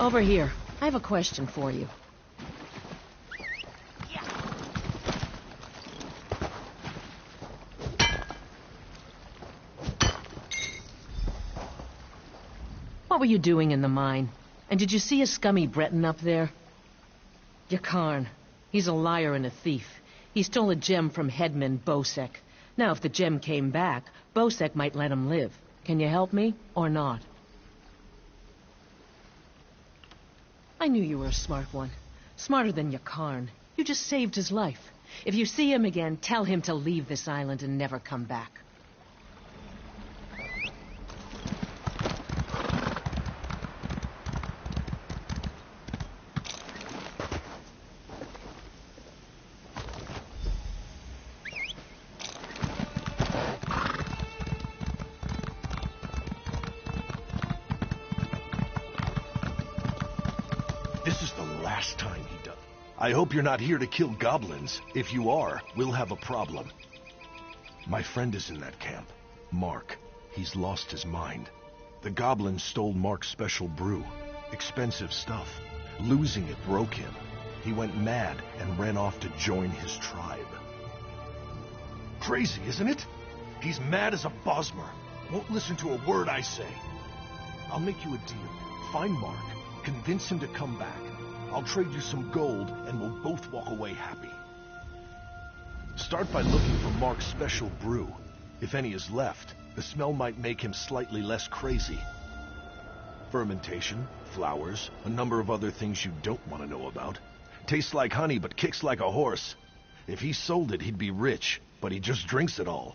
Over here. I have a question for you. What were you doing in the mine? And did you see a scummy Breton up there? Yakarn. He's a liar and a thief. He stole a gem from headman Bosek. Now, if the gem came back, Bosek might let him live. Can you help me, or not? I knew you were a smart one. Smarter than Yakarn. You just saved his life. If you see him again, tell him to leave this island and never come back. This is the last time he does. I hope you're not here to kill goblins. If you are, we'll have a problem. My friend is in that camp. Mark. He's lost his mind. The goblins stole Mark's special brew. Expensive stuff. Losing it broke him. He went mad and ran off to join his tribe. Crazy, isn't it? He's mad as a Bosmer. Won't listen to a word I say. I'll make you a deal. Find Mark. Convince him to come back. I'll trade you some gold, and we'll both walk away happy. Start by looking for Mark's special brew. If any is left, the smell might make him slightly less crazy. Fermentation, flowers, a number of other things you don't want to know about. Tastes like honey, but kicks like a horse. If he sold it, he'd be rich, but he just drinks it all.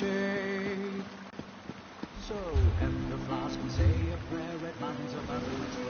shade. So hem the flask and say a prayer, red mountains of battles flow.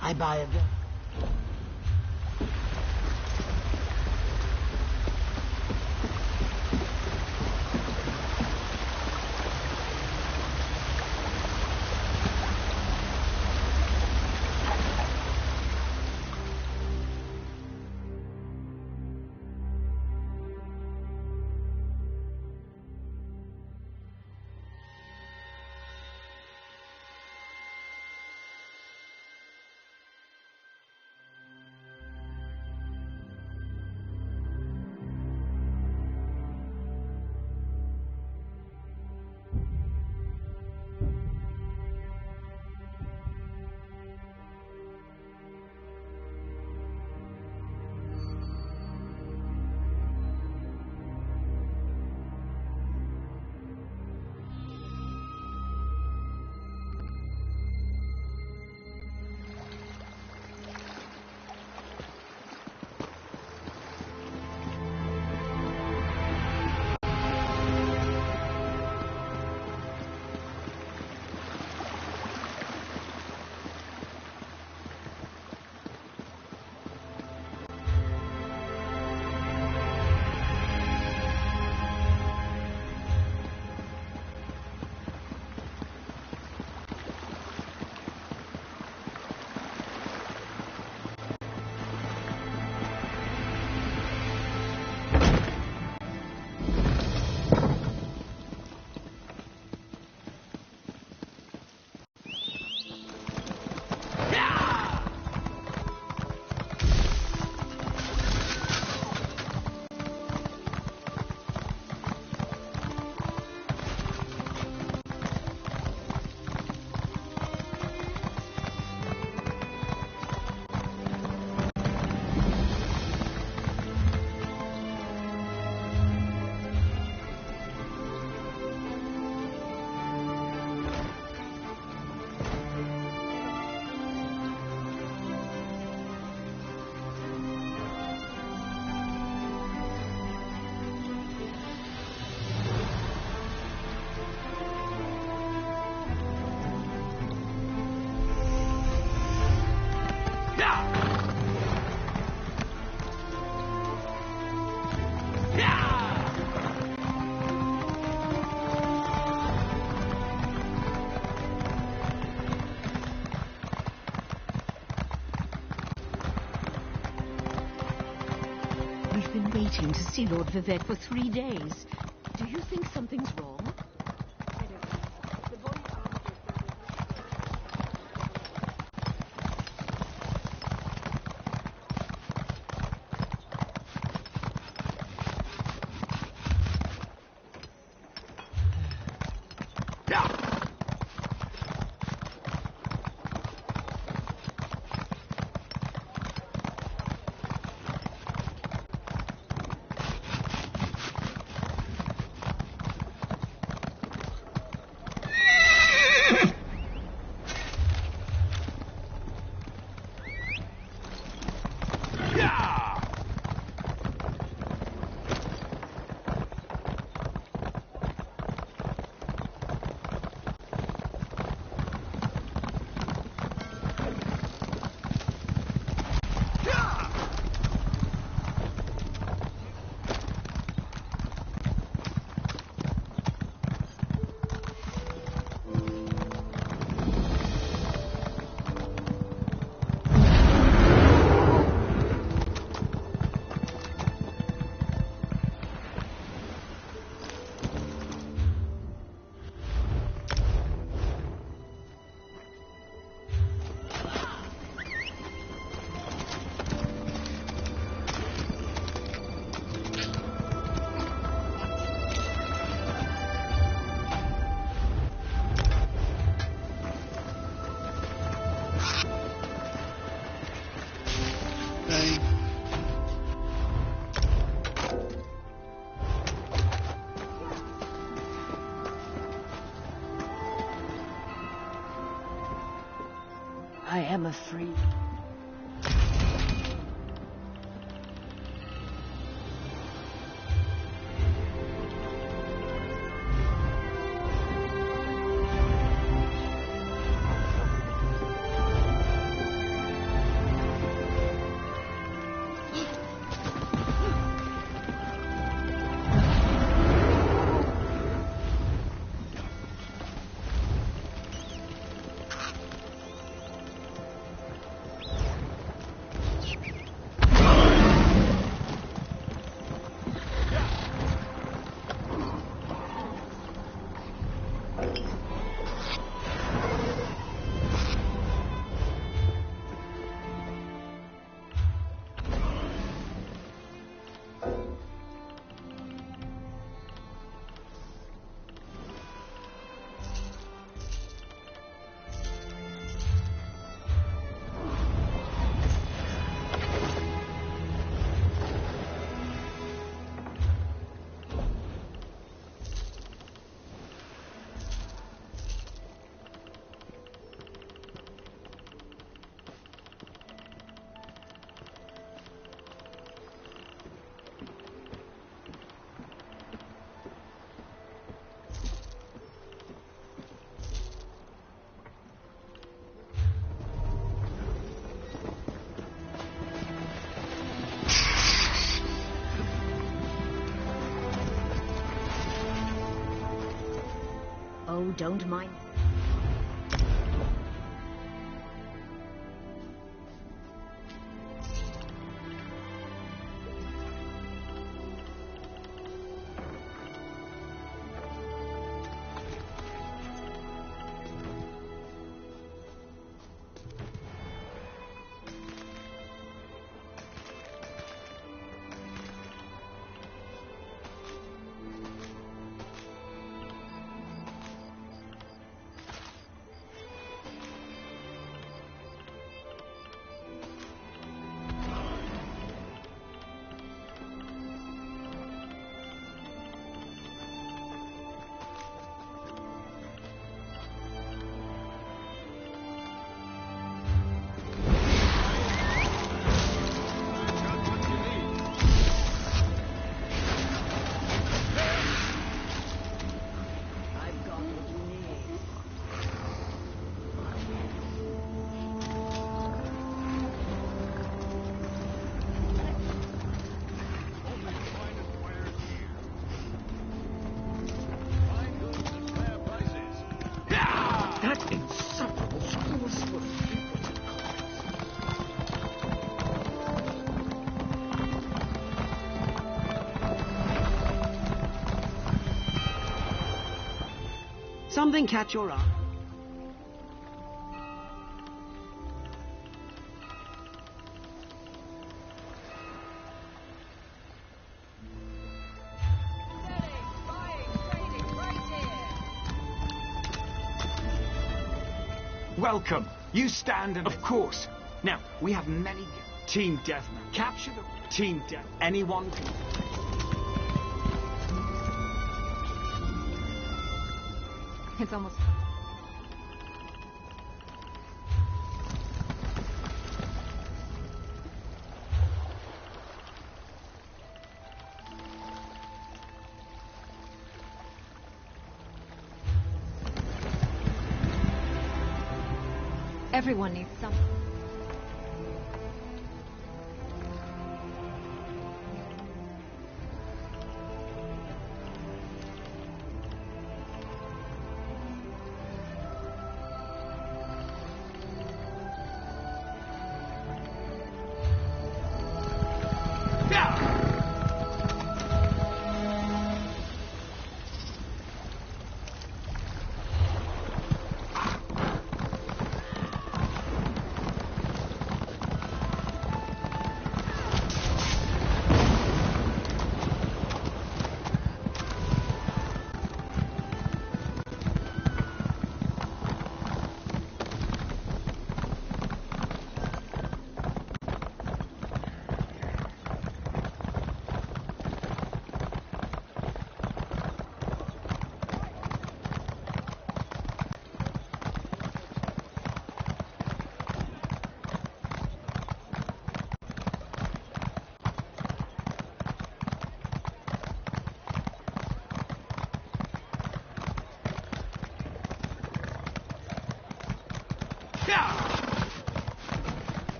I buy a gun. We've been waiting to see Lord Vivek for 3 days. Do you think something's wrong? I am afraid. Oh, don't mind. That insufferable school's full of people. Something catch your eye? Welcome. You stand and... Of course. Now, we have many... Team Deathmatch. Capture the... Team Death. Anyone can... It's almost... Everyone needs some.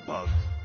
bugs.